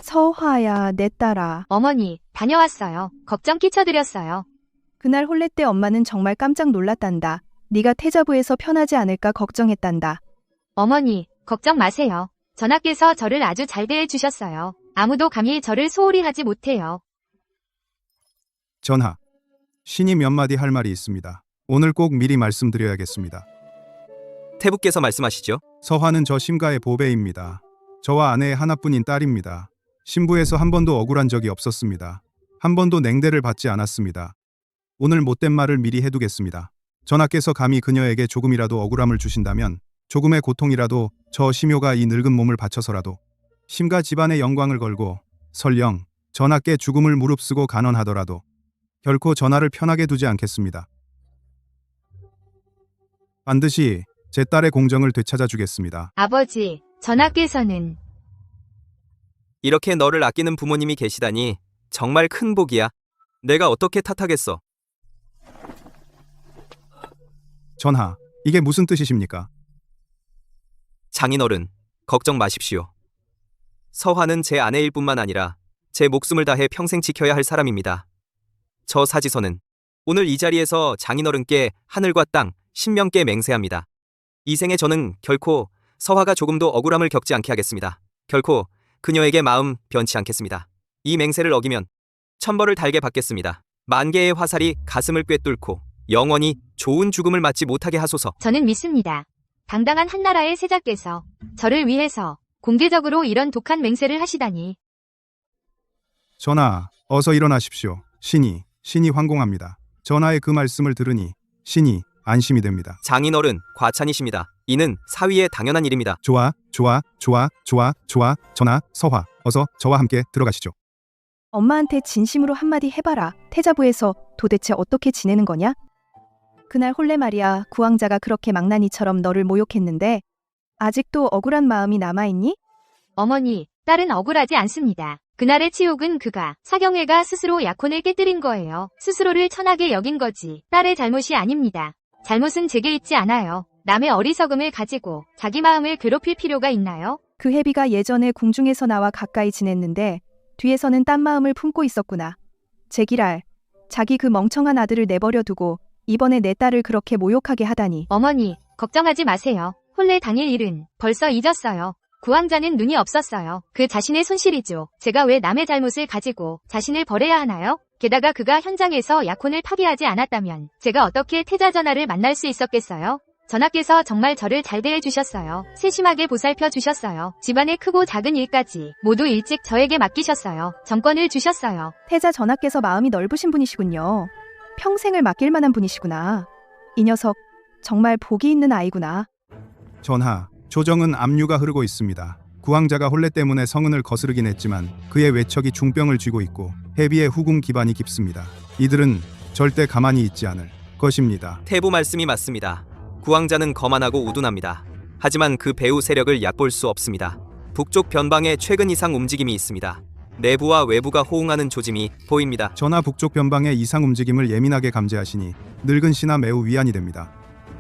서화야, 내 딸아. 어머니, 다녀왔어요. 걱정 끼쳐드렸어요. 그날 혼례 때 엄마는 정말 깜짝 놀랐단다. 네가 태자부에서 편하지 않을까 걱정했단다. 어머니, 걱정 마세요. 전하께서 저를 아주 잘 대해주셨어요. 아무도 감히 저를 소홀히 하지 못해요. 전하, 신이 몇 마디 할 말이 있습니다. 오늘 꼭 미리 말씀드려야겠습니다. 태부께서 말씀하시죠. 서화는 저 심가의 보배입니다. 저와 아내의 하나뿐인 딸입니다. 신부에서 한 번도 억울한 적이 없었습니다. 한 번도 냉대를 받지 않았습니다. 오늘 못된 말을 미리 해두겠습니다. 전하께서 감히 그녀에게 조금이라도 억울함을 주신다면 조금의 고통이라도 저 심효가 이 늙은 몸을 바쳐서라도 심가 집안의 영광을 걸고 설령 전하께 죽음을 무릅쓰고 간언하더라도 결코 전하를 편하게 두지 않겠습니다. 반드시 제 딸의 공정을 되찾아 주겠습니다. 아버지, 전하께서는 이렇게 너를 아끼는 부모님이 계시다니 정말 큰 복이야. 내가 어떻게 탓하겠어. 전하, 이게 무슨 뜻이십니까? 장인어른, 걱정 마십시오. 서화는 제 아내일 뿐만 아니라 제 목숨을 다해 평생 지켜야 할 사람입니다. 저 사지선은 오늘 이 자리에서 장인어른께 하늘과 땅, 신명께 맹세합니다. 이 생에 저는 결코 서화가 조금도 억울함을 겪지 않게 하겠습니다. 결코 그녀에게 마음 변치 않겠습니다. 이 맹세를 어기면 천벌을 달게 받겠습니다. 만 개의 화살이 가슴을 꿰뚫고 영원히 좋은 죽음을 맞지 못하게 하소서. 저는 믿습니다. 당당한 한나라의 세자께서 저를 위해서 공개적으로 이런 독한 맹세를 하시다니. 전하, 어서 일어나십시오. 신이 황공합니다. 전하의 그 말씀을 들으니 신이 안심이 됩니다. 장인어른, 과찬이십니다. 이는 사위의 당연한 일입니다. 좋아. 전하, 서화, 어서 저와 함께 들어가시죠. 엄마한테 진심으로 한마디 해봐라. 태자부에서 도대체 어떻게 지내는 거냐? 그날 혼례 말이야. 구왕자가 그렇게 망나니처럼 너를 모욕했는데 아직도 억울한 마음이 남아있니? 어머니, 딸은 억울하지 않습니다. 그날의 치욕은 그가, 사경회가 스스로 약혼을 깨뜨린 거예요. 스스로를 천하게 여긴 거지. 딸의 잘못이 아닙니다. 잘못은 제게 있지 않아요. 남의 어리석음을 가지고 자기 마음을 괴롭힐 필요가 있나요? 그 해비가 예전에 궁중에서 나와 가까이 지냈는데 뒤에서는 딴 마음을 품고 있었구나. 제기랄, 자기 그 멍청한 아들을 내버려 두고 이번에 내 딸을 그렇게 모욕하게 하다니. 어머니, 걱정하지 마세요. 혼례 당일 일은 벌써 잊었어요. 구왕자는 눈이 없었어요. 그 자신의 손실이죠. 제가 왜 남의 잘못을 가지고 자신을 벌해야 하나요? 게다가 그가 현장에서 약혼을 파기하지 않았다면 제가 어떻게 태자 전하를 만날 수 있었겠어요? 전하께서 정말 저를 잘 대해주셨어요. 세심하게 보살펴 주셨어요. 집안의 크고 작은 일까지 모두 일찍 저에게 맡기셨어요. 정권을 주셨어요. 태자 전하께서 마음이 넓으신 분이시군요. 평생을 맡길 만한 분이시구나. 이 녀석 정말 복이 있는 아이구나. 전하, 조정은 압류가 흐르고 있습니다. 구왕자가 혼례 때문에 성은을 거스르긴 했지만 그의 외척이 중병을 쥐고 있고 해비의 후궁 기반이 깊습니다. 이들은 절대 가만히 있지 않을 것입니다. 태부 말씀이 맞습니다. 구왕자는 거만하고 우둔합니다. 하지만 그 배후 세력을 얕볼 수 없습니다. 북쪽 변방에 최근 이상 움직임이 있습니다. 내부와 외부가 호응하는 조짐이 보입니다. 전하, 북쪽 변방의 이상 움직임을 예민하게 감지하시니 늙은 신하 매우 위안이 됩니다.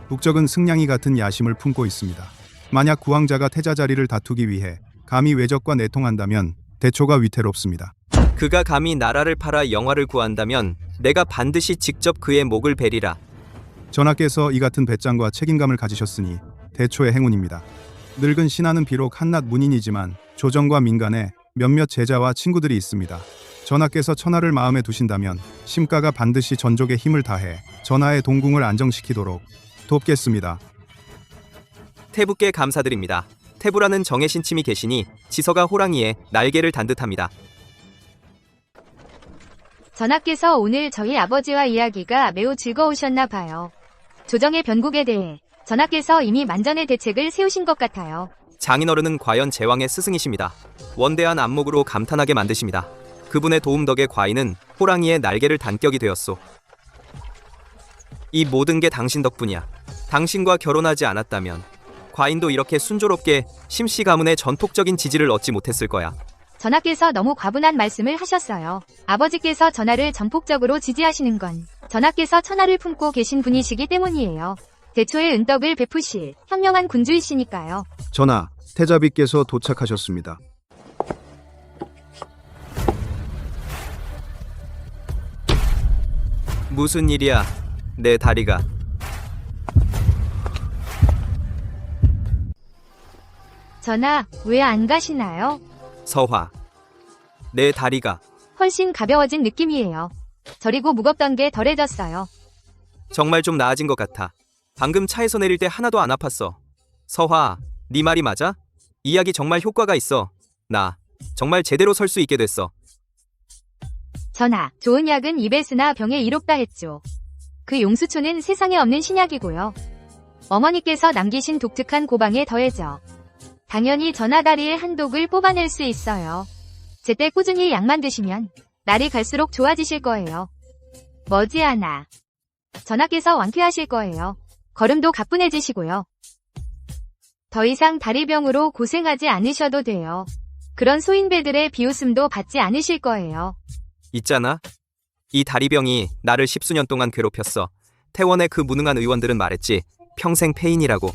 북적은 승냥이 같은 야심을 품고 있습니다. 만약 구왕자가 태자 자리를 다투기 위해 감히 외적과 내통한다면 대초가 위태롭습니다. 그가 감히 나라를 팔아 영화를 구한다면 내가 반드시 직접 그의 목을 베리라. 전하께서 이 같은 배짱과 책임감을 가지셨으니 대초의 행운입니다. 늙은 신하는 비록 한낱 문인이지만 조정과 민간에 몇몇 제자와 친구들이 있습니다. 전하께서 천하를 마음에 두신다면 심가가 반드시 전족의 힘을 다해 전하의 동궁을 안정시키도록 돕겠습니다. 태부께 감사드립니다. 태부라는 정의 신침이 계시니 지서가 호랑이의 날개를 단 듯합니다. 전하께서 오늘 저희 아버지와 이야기가 매우 즐거우셨나 봐요. 조정의 변국에 대해 전하께서 이미 만전의 대책을 세우신 것 같아요. 장인어른은 과연 제왕의 스승이십니다. 원대한 안목으로 감탄하게 만드십니다. 그분의 도움 덕에 과인은 호랑이의 날개를 단 격이 되었소. 이 모든 게 당신 덕분이야. 당신과 결혼하지 않았다면 과인도 이렇게 순조롭게 심씨 가문의 전폭적인 지지를 얻지 못했을 거야. 전하께서 너무 과분한 말씀을 하셨어요. 아버지께서 전하를 전폭적으로 지지하시는 건 전하께서 천하를 품고 계신 분이시기 때문이에요. 대초의 은덕을 베푸실 현명한 군주이시니까요. 전하, 태자비께서 도착하셨습니다. 무슨 일이야? 내 다리가. 전하, 왜 안 가시나요? 서화. 내 다리가. 훨씬 가벼워진 느낌이에요. 저리고 무겁던 게 덜해졌어요. 정말 좀 나아진 것 같아. 방금 차에서 내릴 때 하나도 안 아팠어. 서화, 네 말이 맞아? 이 약이 정말 효과가 있어. 나 정말 제대로 설 수 있게 됐어. 전하, 좋은 약은 입에 쓰나 병에 이롭다 했죠. 그 용수초는 세상에 없는 신약이고요. 어머니께서 남기신 독특한 고방에 더해져 당연히 전하 다리의 한독을 뽑아낼 수 있어요. 제때 꾸준히 약만 드시면 날이 갈수록 좋아지실 거예요. 머지않아 전하께서 완쾌하실 거예요. 걸음도 가뿐해지시고요. 더 이상 다리병으로 고생하지 않으셔도 돼요. 그런 소인배들의 비웃음도 받지 않으실 거예요. 있잖아. 이 다리병이 나를 십수년 동안 괴롭혔어. 태원의 그 무능한 의원들은 말했지. 평생 폐인이라고.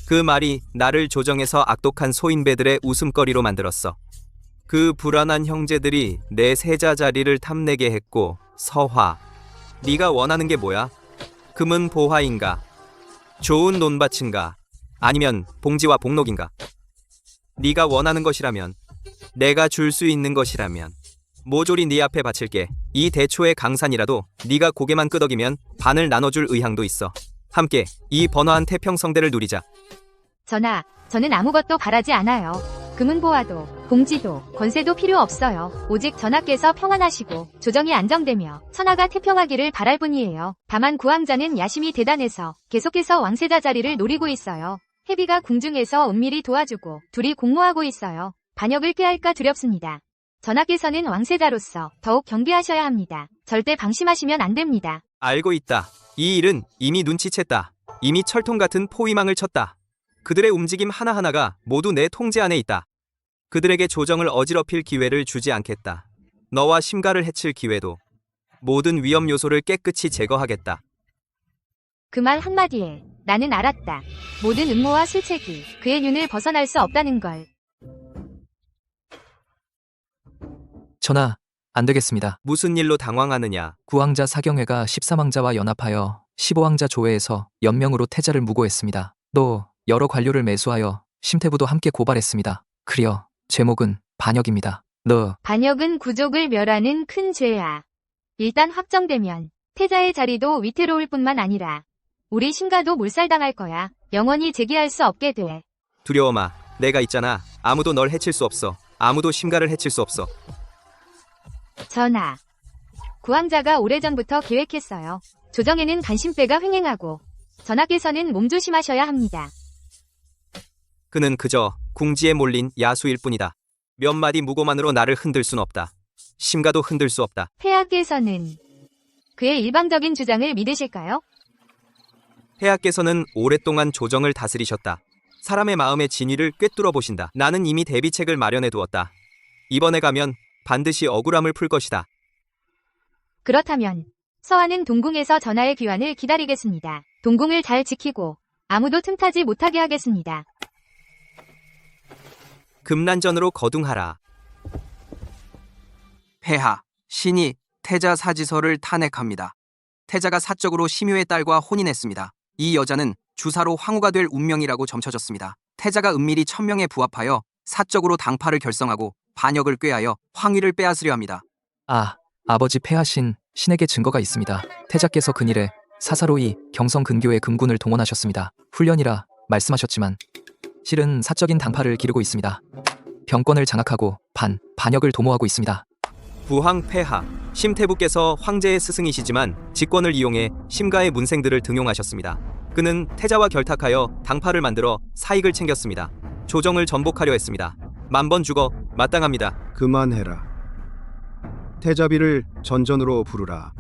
그 말이 나를 조정해서 악독한 소인배들의 웃음거리로 만들었어. 그 불안한 형제들이 내 세자 자리를 탐내게 했고. 서화, 네가 원하는 게 뭐야? 금은 보화인가? 좋은 논밭인가? 아니면 봉지와 복록인가? 네가 원하는 것이라면, 내가 줄 수 있는 것이라면 모조리 네 앞에 바칠게. 이 대초의 강산이라도 네가 고개만 끄덕이면 반을 나눠줄 의향도 있어. 함께 이 번화한 태평성대를 누리자. 전하, 저는 아무것도 바라지 않아요. 금은 보화도, 봉지도, 권세도 필요 없어요. 오직 전하께서 평안하시고 조정이 안정되며 천하가 태평하기를 바랄 뿐이에요. 다만 구왕자는 야심이 대단해서 계속해서 왕세자 자리를 노리고 있어요. 해비가 궁중에서 은밀히 도와주고 둘이 공모하고 있어요. 반역을 꾀할까 두렵습니다. 전하께서는 왕세자로서 더욱 경계하셔야 합니다. 절대 방심하시면 안 됩니다. 알고 있다. 이 일은 이미 눈치챘다. 이미 철통 같은 포위망을 쳤다. 그들의 움직임 하나하나가 모두 내 통제 안에 있다. 그들에게 조정을 어지럽힐 기회를 주지 않겠다. 너와 심가를 해칠 기회도. 모든 위험 요소를 깨끗이 제거하겠다. 그 말 한마디에 나는 알았다. 모든 음모와 술책이 그의 눈을 벗어날 수 없다는 걸. 전하, 안 되겠습니다. 무슨 일로 당황하느냐? 구왕자 사경회가 13왕자와 연합하여 15왕자 조회에서 연명으로 태자를 무고했습니다. 또 여러 관료를 매수하여 심태부도 함께 고발했습니다. 그리어 제목은 반역입니다. 반역은 구족을 멸하는 큰 죄야. 일단 확정되면 태자의 자리도 위태로울 뿐만 아니라 우리 심가도 몰살당할 거야. 영원히 재기할 수 없게 돼. 두려워 마. 내가 있잖아. 아무도 널 해칠 수 없어. 아무도 심가를 해칠 수 없어. 전하, 구왕자가 오래전부터 계획했어요. 조정에는 간신배가 횡행하고 전하께서는 몸조심하셔야 합니다. 그는 그저 궁지에 몰린 야수일 뿐이다. 몇 마디 무고만으로 나를 흔들 순 없다. 심가도 흔들 수 없다. 폐하께서는 그의 일방적인 주장을 믿으실까요? 폐하께서는 오랫동안 조정을 다스리셨다. 사람의 마음의 진위를 꿰뚫어 보신다. 나는 이미 대비책을 마련해 두었다. 이번에 가면 반드시 억울함을 풀 것이다. 그렇다면 서하는 동궁에서 전하의 귀환을 기다리겠습니다. 동궁을 잘 지키고 아무도 틈타지 못하게 하겠습니다. 금난전으로 거둥하라. 폐하, 신이 태자 사지서를 탄핵합니다. 태자가 사적으로 심유의 딸과 혼인했습니다. 이 여자는 주사로 황후가 될 운명이라고 점쳐졌습니다. 태자가 은밀히 천명에 부합하여 사적으로 당파를 결성하고 반역을 꾀하여 황위를 빼앗으려 합니다. 아버지 폐하신 신에게 증거가 있습니다. 태자께서 근일에 사사로이 경성 근교의 금군을 동원하셨습니다. 훈련이라 말씀하셨지만 실은 사적인 당파를 기르고 있습니다. 병권을 장악하고 반역을 도모하고 있습니다. 부황 폐하, 심태부께서 황제의 스승이시지만 직권을 이용해 심가의 문생들을 등용하셨습니다. 그는 태자와 결탁하여 당파를 만들어 사익을 챙겼습니다. 조정을 전복하려 했습니다. 만번 죽어 마땅합니다. 그만해라. 태자비를 전전으로 부르라.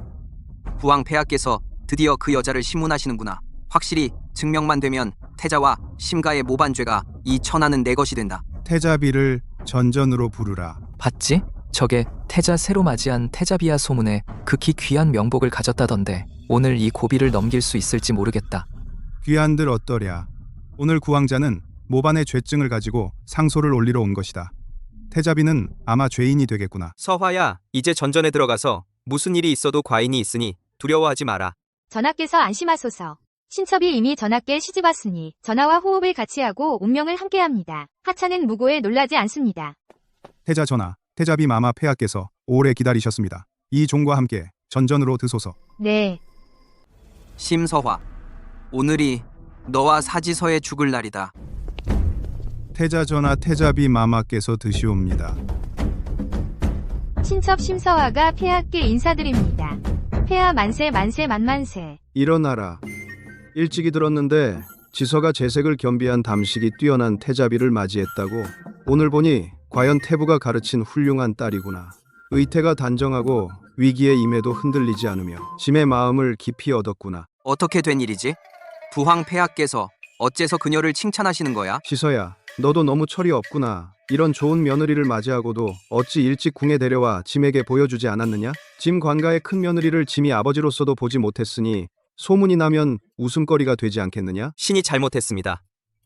부왕 폐하께서 드디어 그 여자를 심문하시는구나. 확실히 증명만 되면 태자와 심가의 모반죄가 이 천하는 내 것이 된다. 태자비를 전전으로 부르라. 봤지? 저게 태자 새로 맞이한 태자비야 소문에 극히 귀한 명복을 가졌다던데 오늘 이 고비를 넘길 수 있을지 모르겠다. 귀한들 어떠랴. 오늘 구왕자는 모반의 죄증을 가지고 상소를 올리러 온 것이다. 태자비는 아마 죄인이 되겠구나. 서화야, 이제 전전에 들어가서 무슨 일이 있어도 과인이 있으니 두려워하지 마라. 전하께서 안심하소서. 신첩이 이미 전하께 시집왔으니 전하와 호흡을 같이 하고 운명을 함께합니다. 하차는 무고에 놀라지 않습니다. 태자 전하, 태자비 마마 폐하께서 오래 기다리셨습니다. 이 종과 함께 전전으로 드소서. 네. 심서화, 오늘이 너와 사지서에 죽을 날이다. 태자 전하, 태자비 마마께서 드시옵니다. 친첩 심서화가 폐하께 인사드립니다. 폐하 만세 만세 만만세. 일어나라. 일찍이 들었는데 지서가 재색을 겸비한 담식이 뛰어난 태자비를 맞이했다고. 오늘 보니 과연 태부가 가르친 훌륭한 딸이구나. 의태가 단정하고 위기에 임해도 흔들리지 않으며 짐의 마음을 깊이 얻었구나. 어떻게 된 일이지? 부황 폐하께서 어째서 그녀를 칭찬하시는 거야? 지서야, 너도 너무 철이 없구나. 이런 좋은 며느리를 맞이하고도 어찌 일찍 궁에 데려와 짐에게 보여주지 않았느냐? 짐 관가의 큰 며느리를 짐이 아버지로서도 보지 못했으니 소문이 나면 웃음거리가 되지 않겠느냐? 신이 잘못했습니다.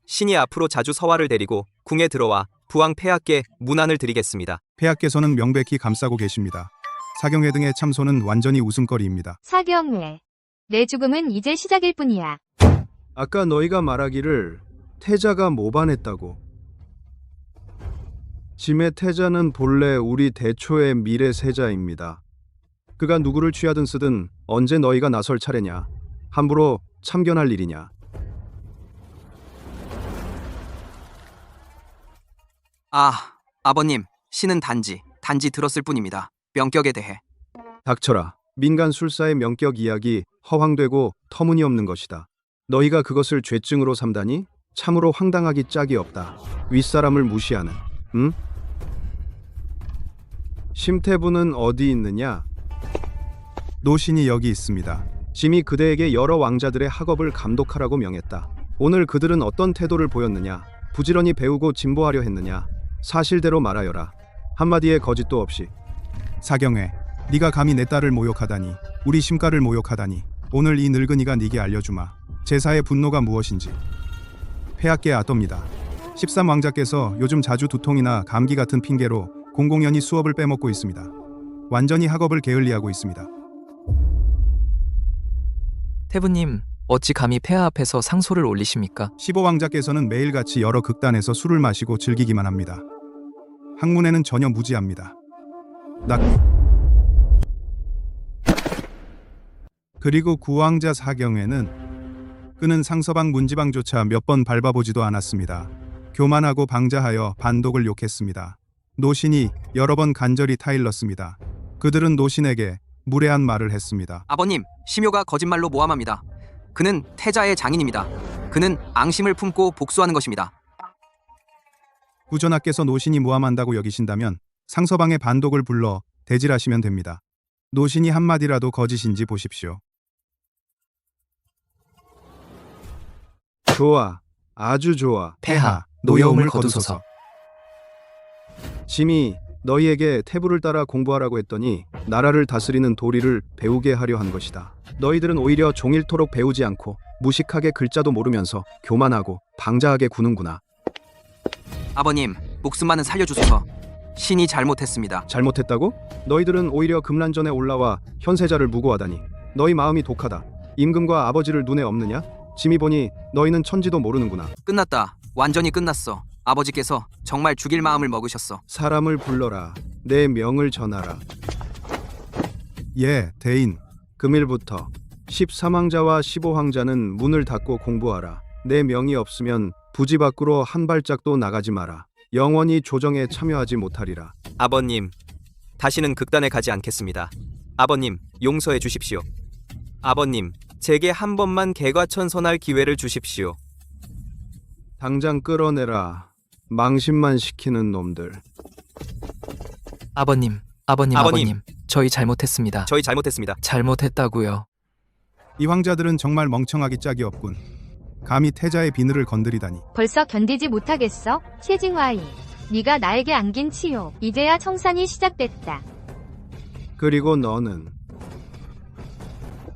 신이 앞으로 자주 서화를 데리고 궁에 들어와 부왕 폐하께 문안을 드리겠습니다. 폐하께서는 명백히 감싸고 계십니다. 사경회 등의 참소는 완전히 웃음거리입니다. 사경회. 내 죽음은 이제 시작일 뿐이야. 아까 너희가 말하기를 태자가 모반했다고. 짐의 태자는 본래 우리 대초의 미래 세자입니다. 그가 누구를 취하든 쓰든 언제 너희가 나설 차례냐? 함부로 참견할 일이냐? 아버님, 신은 단지 들었을 뿐입니다. 명격에 대해. 닥쳐라. 민간 술사의 명격 이야기 허황되고 터무니없는 것이다. 너희가 그것을 죄증으로 삼다니? 참으로 황당하기 짝이 없다. 윗사람을 무시하는. 응? 심태부는 어디 있느냐? 노신이 여기 있습니다. 짐이 그대에게 여러 왕자들의 학업을 감독하라고 명했다. 오늘 그들은 어떤 태도를 보였느냐? 부지런히 배우고 진보하려 했느냐? 사실대로 말하여라. 한마디의 거짓도 없이. 사경회, 네가 감히 내 딸을 모욕하다니, 우리 심가를 모욕하다니. 오늘 이 늙은이가 네게 알려주마. 제사의 분노가 무엇인지. 폐하께 아떱니다. 13왕자께서 요즘 자주 두통이나 감기 같은 핑계로 공공연히 수업을 빼먹고 있습니다. 완전히 학업을 게을리하고 있습니다. 태부님, 어찌 감히 폐하 앞에서 상소를 올리십니까? 15왕자께서는 매일같이 여러 극단에서 술을 마시고 즐기기만 합니다. 학문에는 전혀 무지합니다. 그리고 구왕자 사경에는 그는 상서방 문지방조차 몇 번 밟아보지도 않았습니다. 교만하고 방자하여 반독을 욕했습니다. 노신이 여러 번 간절히 타일렀습니다. 그들은 노신에게 무례한 말을 했습니다. 아버님, 심효가 거짓말로 모함합니다. 그는 태자의 장인입니다. 그는 앙심을 품고 복수하는 것입니다. 구전하께서 노신이 모함한다고 여기신다면 상서방의 반독을 불러 대질하시면 됩니다. 노신이 한마디라도 거짓인지 보십시오. 좋아. 아주 좋아. 폐하, 노여움을 거두소서. 짐이 너희에게 태부를 따라 공부하라고 했더니 나라를 다스리는 도리를 배우게 하려 한 것이다. 너희들은 오히려 종일토록 배우지 않고 무식하게 글자도 모르면서 교만하고 방자하게 구는구나. 아버님, 목숨만은 살려주소서. 신이 잘못했습니다. 잘못했다고? 너희들은 오히려 금란전에 올라와 현세자를 무고하다니. 너희 마음이 독하다. 임금과 아버지를 눈에 없느냐? 짐이 보니 너희는 천지도 모르는구나. 끝났다. 완전히 끝났어. 아버지께서 정말 죽일 마음을 먹으셨어. 사람을 불러라. 내 명을 전하라. 예, 대인. 금일부터 13황자와 15황자는 문을 닫고 공부하라. 내 명이 없으면 부지 밖으로 한 발짝도 나가지 마라. 영원히 조정에 참여하지 못하리라. 아버님, 다시는 극단에 가지 않겠습니다. 아버님, 용서해 주십시오. 아버님, 제게 한 번만 개과천선할 기회를 주십시오. 당장 끌어내라. 망신만 시키는 놈들. 아버님, 아버님, 저희 잘못했습니다. 저희 잘못했습니다. 잘못했다고요. 이 황자들은 정말 멍청하기 짝이 없군. 감히 태자의 비늘을 건드리다니. 벌써 견디지 못하겠어? 최징화이. 네가 나에게 안긴 치욕. 이제야 청산이 시작됐다.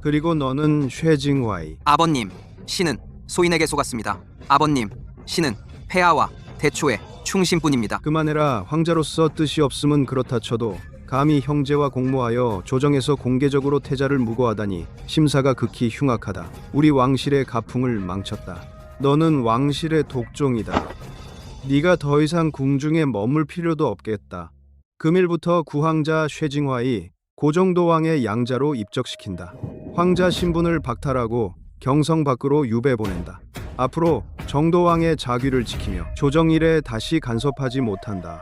그리고 너는 쉐징와이. 아버님, 신은 소인에게 속았습니다. 아버님, 신은 폐하와 대초의 충신뿐입니다. 그만해라. 황자로서 뜻이 없음은 그렇다 쳐도 감히 형제와 공모하여 조정에서 공개적으로 태자를 무고하다니 심사가 극히 흉악하다. 우리 왕실의 가풍을 망쳤다. 너는 왕실의 독종이다. 네가 더 이상 궁중에 머물 필요도 없겠다. 금일부터 구황자 쉐징화이 고정도왕의 양자로 입적시킨다. 황자 신분을 박탈하고 경성 밖으로 유배 보낸다. 앞으로 정도왕의 자귀를 지키며 조정 일에 다시 간섭하지 못한다.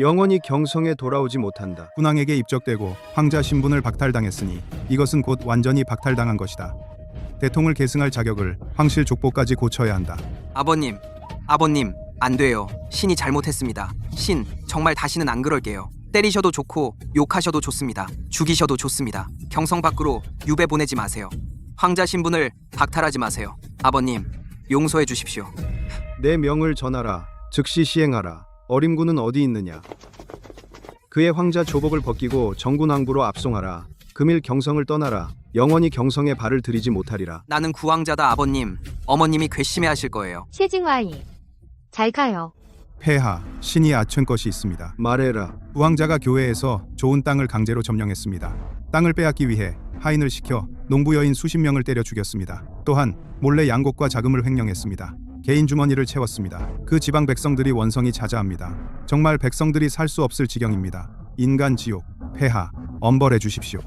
영원히 경성에 돌아오지 못한다. 군왕에게 입적되고 황자 신분을 박탈당했으니 이것은 곧 완전히 박탈당한 것이다. 대통을 계승할 자격을 황실 족보까지 고쳐야 한다. 아버님, 안 돼요. 신이 잘못했습니다. 신, 정말 다시는 안 그럴게요. 때리셔도 좋고 욕하셔도 좋습니다. 죽이셔도 좋습니다. 경성 밖으로 유배 보내지 마세요. 황자 신분을 박탈하지 마세요. 아버님, 용서해 주십시오. 내 명을 전하라. 즉시 시행하라. 어림군은 어디 있느냐. 그의 황자 조복을 벗기고 정군왕부로 압송하라. 금일 경성을 떠나라. 영원히 경성에 발을 들이지 못하리라. 나는 구황자다. 아버님, 어머님이 괘씸해하실 거예요. 최징화이. 잘 가요. 폐하, 신이 아춘 것이 있습니다. 말해라. 구황자가 교회에서 좋은 땅을 강제로 점령했습니다. 땅을 빼앗기 위해 하인을 시켜 농부 여인 수십 명을 때려 죽였습니다. 또한 몰래 양곡과 자금을 횡령했습니다. 개인 주머니를 채웠습니다. 그 지방 백성들이 원성이 자자합니다. 정말 백성들이 살 수 없을 지경입니다. 인간 지옥, 폐하, 엄벌해 주십시오.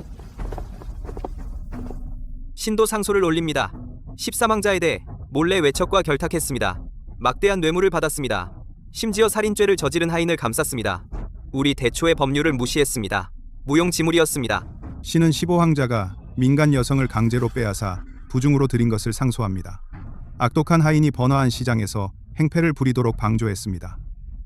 신도 상소를 올립니다. 13왕자에 대해 몰래 외척과 결탁했습니다. 막대한 뇌물을 받았습니다. 심지어 살인죄를 저지른 하인을 감쌌습니다. 우리 대초의 법률을 무시했습니다. 무용지물이었습니다. 신은 15황자가 민간 여성을 강제로 빼앗아 부중으로 들인 것을 상소합니다. 악독한 하인이 번화한 시장에서 행패를 부리도록 방조했습니다.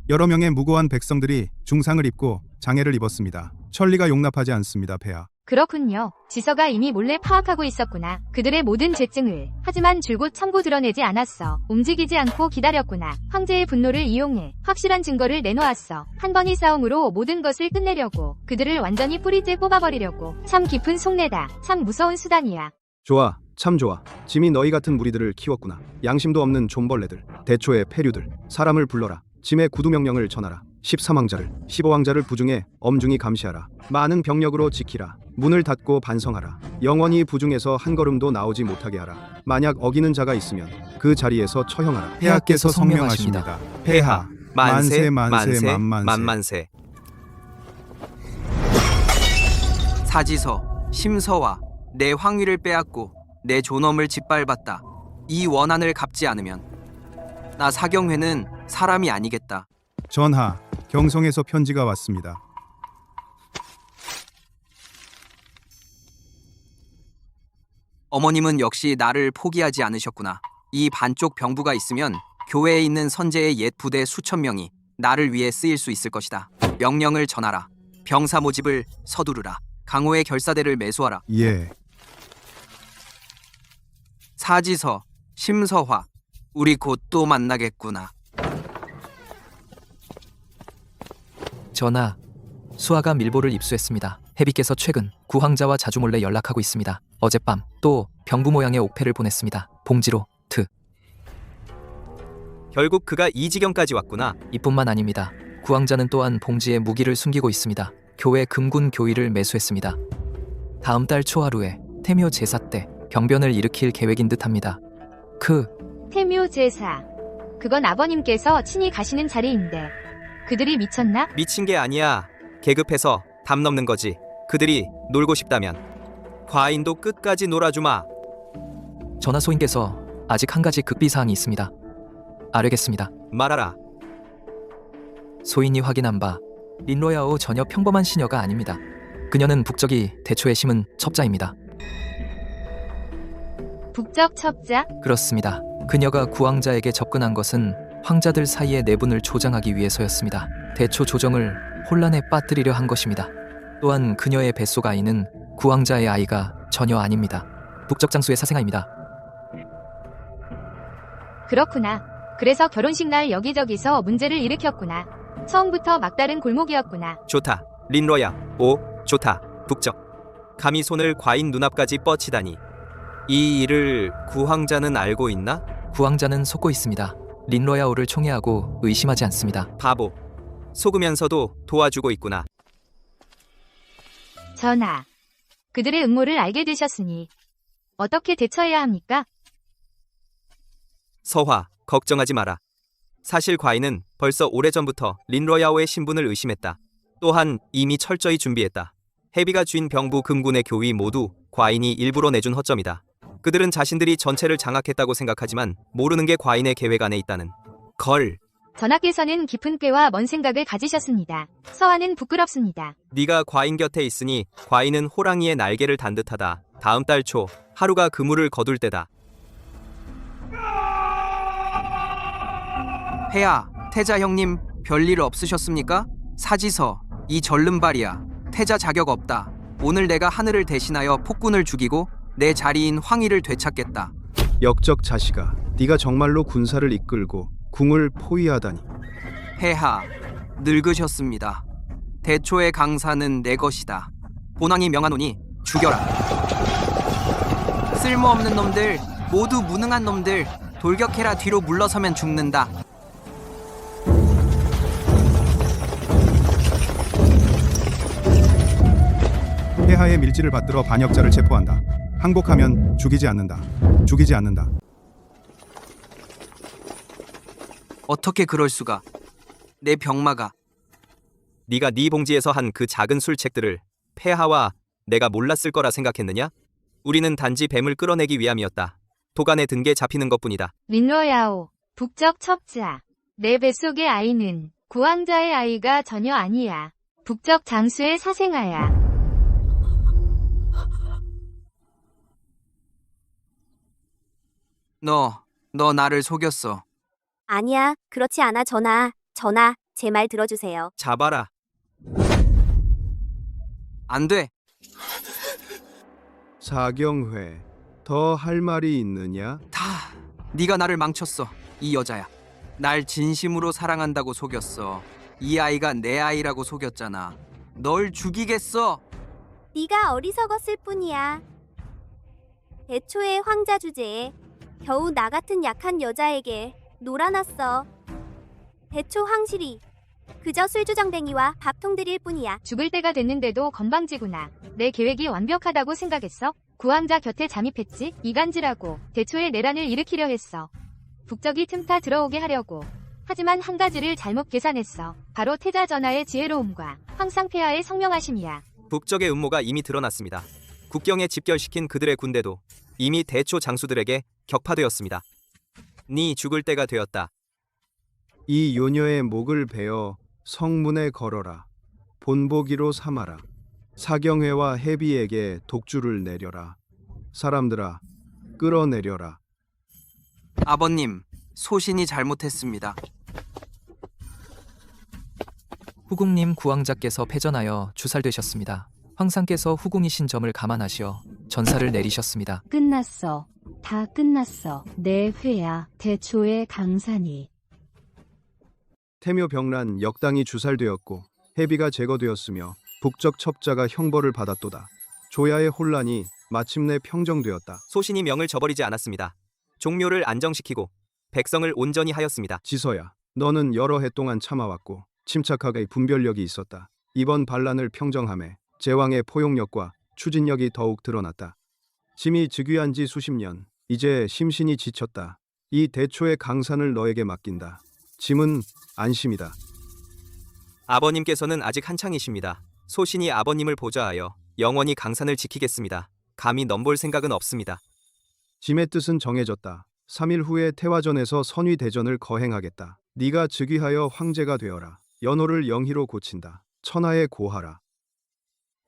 여러 명의 무고한 백성들이 중상을 입고 장애를 입었습니다. 천리가 용납하지 않습니다, 폐하. 그렇군요. 지서가 이미 몰래 파악하고 있었구나. 그들의 모든 죄증을. 하지만 줄곧 참고 드러내지 않았어. 움직이지 않고 기다렸구나. 황제의 분노를 이용해 확실한 증거를 내놓았어. 한 번의 싸움으로 모든 것을 끝내려고. 그들을 완전히 뿌리째 뽑아버리려고. 참 깊은 속내다. 참 무서운 수단이야. 좋아. 참 좋아. 짐이 너희 같은 무리들을 키웠구나. 양심도 없는 존벌레들. 대초의 폐류들. 사람을 불러라. 짐의 구두 명령을 전하라. 13왕자를 15왕자를 부중에 엄중히 감시하라. 많은 병력으로 지키라. 문을 닫고 반성하라. 영원히 부중에서 한 걸음도 나오지 못하게 하라. 만약 어기는 자가 있으면 그 자리에서 처형하라. 폐하께서 성명하십니다. 폐하, 만세, 만세, 만만세. 사지서, 심서와 내 황위를 빼앗고 내 존엄을 짓밟았다. 이 원한을 갚지 않으면 나 사경회는 사람이 아니겠다. 전하, 경성에서 편지가 왔습니다. 어머님은 역시 나를 포기하지 않으셨구나. 이 반쪽 병부가 있으면 교회에 있는 선제의 옛 부대 수천 명이 나를 위해 쓰일 수 있을 것이다. 명령을 전하라. 병사 모집을 서두르라. 강호의 결사대를 매수하라. 예. 사지서, 심서화, 우리 곧 또 만나겠구나. 전하, 수하가 밀보를 입수했습니다. 해비께서 최근 구황자와 자주 몰래 연락하고 있습니다. 어젯밤 또 병부 모양의 옥패를 보냈습니다. 봉지로 결국 그가 이 지경까지 왔구나. 이뿐만 아닙니다. 구황자는 또한 봉지에 무기를 숨기고 있습니다. 교회 금군 교의를 매수했습니다. 다음 달 초하루에 태묘 제사 때 병변을 일으킬 계획인 듯합니다. 태묘 제사. 그건 아버님께서 친히 가시는 자리인데. 그들이 미쳤나? 미친 게 아니야. 계급해서 담 넘는 거지. 그들이 놀고 싶다면 과인도 끝까지 놀아주마. 전하 소인께서 아직 한 가지 급비사항이 있습니다. 아뢰겠습니다. 말하라. 소인이 확인한 바 린로야오 전혀 평범한 시녀가 아닙니다. 그녀는 북적이 대초에 심은 첩자입니다. 북적 첩자? 그렇습니다. 그녀가 구황자에게 접근한 것은 황자들 사이의 내분을 조장하기 위해서였습니다. 대초 조정을 혼란에 빠뜨리려 한 것입니다. 또한 그녀의 뱃속 아이는 구황자의 아이가 전혀 아닙니다. 북적 장수의 사생아입니다. 그렇구나. 그래서 결혼식 날 여기저기서 문제를 일으켰구나. 처음부터 막다른 골목이었구나. 좋다. 린로야. 오, 좋다. 북적. 감히 손을 과인 눈앞까지 뻗치다니. 이 일을 구황자는 알고 있나? 구황자는 속고 있습니다. 린로야오를 총애하고 의심하지 않습니다. 바보. 속으면서도 도와주고 있구나. 전하, 그들의 음모를 알게 되셨으니 어떻게 대처해야 합니까? 서화, 걱정하지 마라. 사실 과인은 벌써 오래전부터 린로야오의 신분을 의심했다. 또한 이미 철저히 준비했다. 해비가 쥔 병부 금군의 교위 모두 과인이 일부러 내준 허점이다. 그들은 자신들이 전체를 장악했다고 생각하지만 모르는 게 과인의 계획 안에 있다는 걸. 전하께서는 깊은 꾀와 먼 생각을 가지셨습니다. 서화는 부끄럽습니다. 네가 과인 곁에 있으니 과인은 호랑이의 날개를 단 듯하다. 다음 달 초 하루가 그물을 거둘 때다. 폐하, 태자 형님 별일 없으셨습니까? 사지서, 이 절름발이야. 태자 자격 없다. 오늘 내가 하늘을 대신하여 폭군을 죽이고 내 자리인 황희를 되찾겠다. 역적 자식아, 네가 정말로 군사를 이끌고 궁을 포위하다니. 폐하, 늙으셨습니다. 대초의 강사는 내 것이다. 본왕이 명하노니 죽여라. 쓸모없는 놈들, 모두 무능한 놈들, 돌격해라. 뒤로 물러서면 죽는다. 폐하의 밀지를 받들어 반역자를 체포한다. 항복하면 죽이지 않는다. 죽이지 않는다. 어떻게 그럴 수가? 내 병마가. 네가 네 봉지에서 한 그 작은 술책들을 폐하와 내가 몰랐을 거라 생각했느냐? 우리는 단지 뱀을 끌어내기 위함이었다. 도간에 든 게 잡히는 것뿐이다. 린로야오, 북적 첩자. 내 뱃속의 아이는 구황자의 아이가 전혀 아니야. 북적 장수의 사생아야. 너 나를 속였어. 아니야, 그렇지 않아, 전하. 전하, 제 말 들어주세요. 잡아라. 안 돼. 사경회, 더 할 말이 있느냐? 다 네가 나를 망쳤어. 이 여자야. 날 진심으로 사랑한다고 속였어. 이 아이가 내 아이라고 속였잖아. 널 죽이겠어. 네가 어리석었을 뿐이야. 대초의 황자 주제에 겨우 나 같은 약한 여자에게 놀아났어. 대초 황실이 그저 술주정뱅이와 밥통들일 뿐이야. 죽을 때가 됐는데도 건방지구나. 내 계획이 완벽하다고 생각했어? 구황자 곁에 잠입했지? 이간질하고 대초의 내란을 일으키려 했어. 북적이 틈타 들어오게 하려고. 하지만 한 가지를 잘못 계산했어. 바로 태자 전하의 지혜로움과 황상폐하의 성명하심이야. 북적의 음모가 이미 드러났습니다. 국경에 집결시킨 그들의 군대도 이미 대초 장수들에게 격파되었습니다. 네 죽을 때가 되었다. 이 요녀의 목을 베어 성문에 걸어라. 본보기로 삼아라. 사경회와 해비에게 독주를 내려라. 사람들아, 끌어내려라. 아버님, 소신이 잘못했습니다. 후궁님 구황자께서 패전하여 추살되셨습니다. 황상께서 후궁이신 점을 감안하시어 전사를 내리셨습니다. 끝났어. 다 끝났어. 내 회야. 대초의 강산이. 태묘 병란 역당이 주살되었고 해비가 제거되었으며 북적 첩자가 형벌을 받았도다. 조야의 혼란이 마침내 평정되었다. 소신이 명을 저버리지 않았습니다. 종묘를 안정시키고 백성을 온전히 하였습니다. 지서야, 너는 여러 해 동안 참아왔고 침착하게 분별력이 있었다. 이번 반란을 평정함에 제왕의 포용력과 추진력이 더욱 드러났다. 짐이 즉위한 지 수십 년, 이제 심신이 지쳤다. 이 대초의 강산을 너에게 맡긴다. 짐은 안심이다. 아버님께서는 아직 한창이십니다. 소신이 아버님을 보좌하여 영원히 강산을 지키겠습니다. 감히 넘볼 생각은 없습니다. 짐의 뜻은 정해졌다. 3일 후에 태화전에서 선위대전을 거행하겠다. 네가 즉위하여 황제가 되어라. 연호를 영희로 고친다. 천하에 고하라.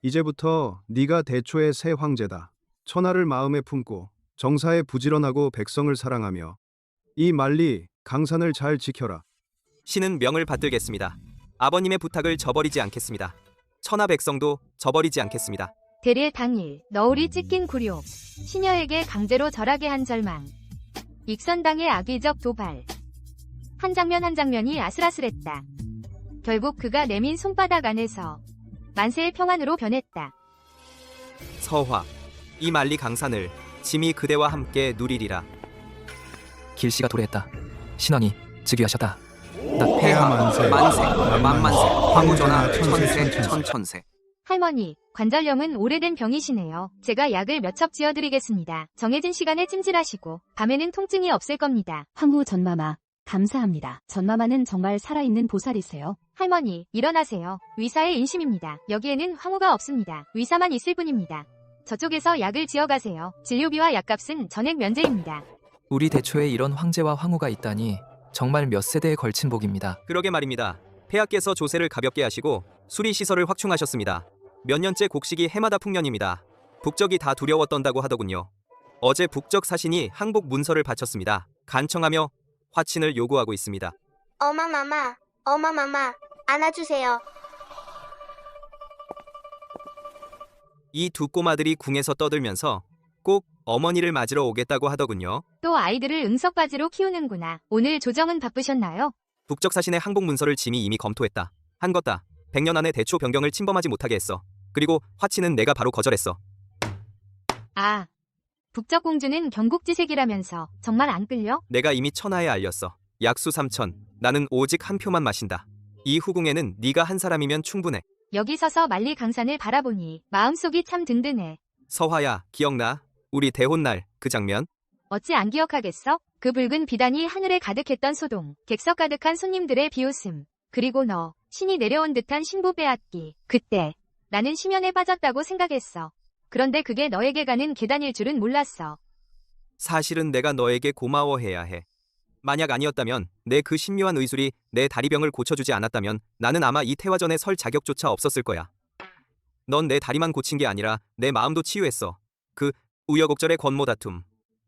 이제부터 네가 대초의 새 황제다. 천하를 마음에 품고 정사에 부지런하고 백성을 사랑하며 이 만리 강산을 잘 지켜라. 신은 명을 받들겠습니다. 아버님의 부탁을 저버리지 않겠습니다. 천하 백성도 저버리지 않겠습니다. 대례 당일 너울이 찢긴 굴욕. 시녀에게 강제로 절하게 한 절망. 익선당의 악의적 도발. 한 장면 한 장면이 아슬아슬했다. 결국 그가 내민 손바닥 안에서 만세의 평안으로 변했다. 서화, 이 만리 강산을 짐이 그대와 함께 누리리라. 길씨가 도래했다. 신원이 즉위하셨다. 폐하 만세, 만세, 만만세, 황후전하, 천세, 천세, 천천세. 할머니, 관절염은 오래된 병이시네요. 제가 약을 몇 첩 지어드리겠습니다. 정해진 시간에 찜질하시고 밤에는 통증이 없을 겁니다. 황후 전마마, 감사합니다. 전마마는 정말 살아있는 보살이세요. 할머니, 일어나세요. 위사의 인심입니다. 여기에는 황후가 없습니다. 위사만 있을 뿐입니다. 저쪽에서 약을 지어가세요. 진료비와 약값은 전액 면제입니다. 우리 대초에 이런 황제와 황후가 있다니 정말 몇 세대에 걸친 복입니다. 그러게 말입니다. 폐하께서 조세를 가볍게 하시고 수리시설을 확충하셨습니다. 몇 년째 곡식이 해마다 풍년입니다. 북적이 다 두려워 떤다고 하더군요. 어제 북적 사신이 항복 문서를 바쳤습니다. 간청하며 화친을 요구하고 있습니다. 어마마마, 안아주세요. 이 두 꼬마들이 궁에서 떠들면서 꼭 어머니를 맞으러 오겠다고 하더군요. 또 아이들을 응석바지로 키우는구나. 오늘 조정은 바쁘셨나요? 북적 사신의 항복 문서를 짐이 이미 검토했다. 한 것다. 100년 안에 대초 변경을 침범하지 못하게 했어. 그리고 화친은 내가 바로 거절했어. 아, 북적공주는 경국지색이라면서 정말 안 끌려? 내가 이미 천하에 알렸어. 약수 3천. 나는 오직 한 표만 마신다. 이 후궁에는 네가 한 사람이면 충분해. 여기 서서 만리 강산을 바라보니 마음속이 참 든든해. 서화야, 기억나? 우리 대혼날 그 장면? 어찌 안 기억하겠어? 그 붉은 비단이 하늘에 가득했던 소동, 객석 가득한 손님들의 비웃음, 그리고 너, 신이 내려온 듯한 신부 빼앗기. 그때 나는 심연에 빠졌다고 생각했어. 그런데 그게 너에게 가는 계단일 줄은 몰랐어. 사실은 내가 너에게 고마워해야 해. 만약 아니었다면, 내 그 신묘한 의술이 내 다리병을 고쳐주지 않았다면 나는 아마 이 태화전에 설 자격조차 없었을 거야. 넌 내 다리만 고친 게 아니라 내 마음도 치유했어. 그 우여곡절의 권모 다툼.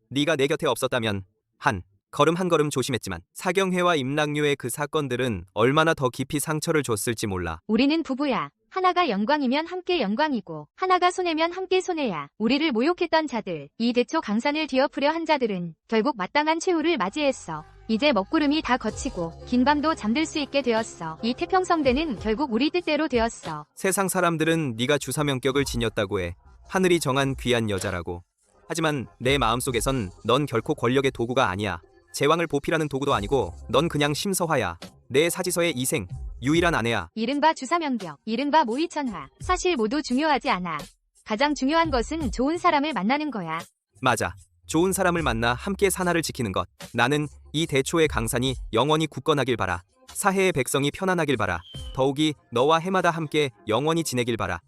네가 내 곁에 없었다면 한 걸음 한 걸음 조심했지만 사경회와 임락류의 그 사건들은 얼마나 더 깊이 상처를 줬을지 몰라. 우리는 부부야. 하나가 영광이면 함께 영광이고 하나가 손해면 함께 손해야. 우리를 모욕했던 자들, 이 대초 강산을 뒤엎으려 한 자들은 결국 마땅한 최후를 맞이했어. 이제 먹구름이 다 거치고 긴 밤도 잠들 수 있게 되었어. 이 태평성대는 결국 우리 뜻대로 되었어. 세상 사람들은 네가 주사명격을 지녔다고 해. 하늘이 정한 귀한 여자라고. 하지만 내 마음속에선 넌 결코 권력의 도구가 아니야. 제왕을 보필하는 도구도 아니고 넌 그냥 심서화야. 내 사지서의 이생, 유일한 아내야. 이른바 주사명격, 이른바 모의천화. 사실 모두 중요하지 않아. 가장 중요한 것은 좋은 사람을 만나는 거야. 맞아. 좋은 사람을 만나 함께 산하를 지키는 것. 나는 이 대초의 강산이 영원히 굳건하길 바라. 사해의 백성이 편안하길 바라. 더욱이 너와 해마다 함께 영원히 지내길 바라.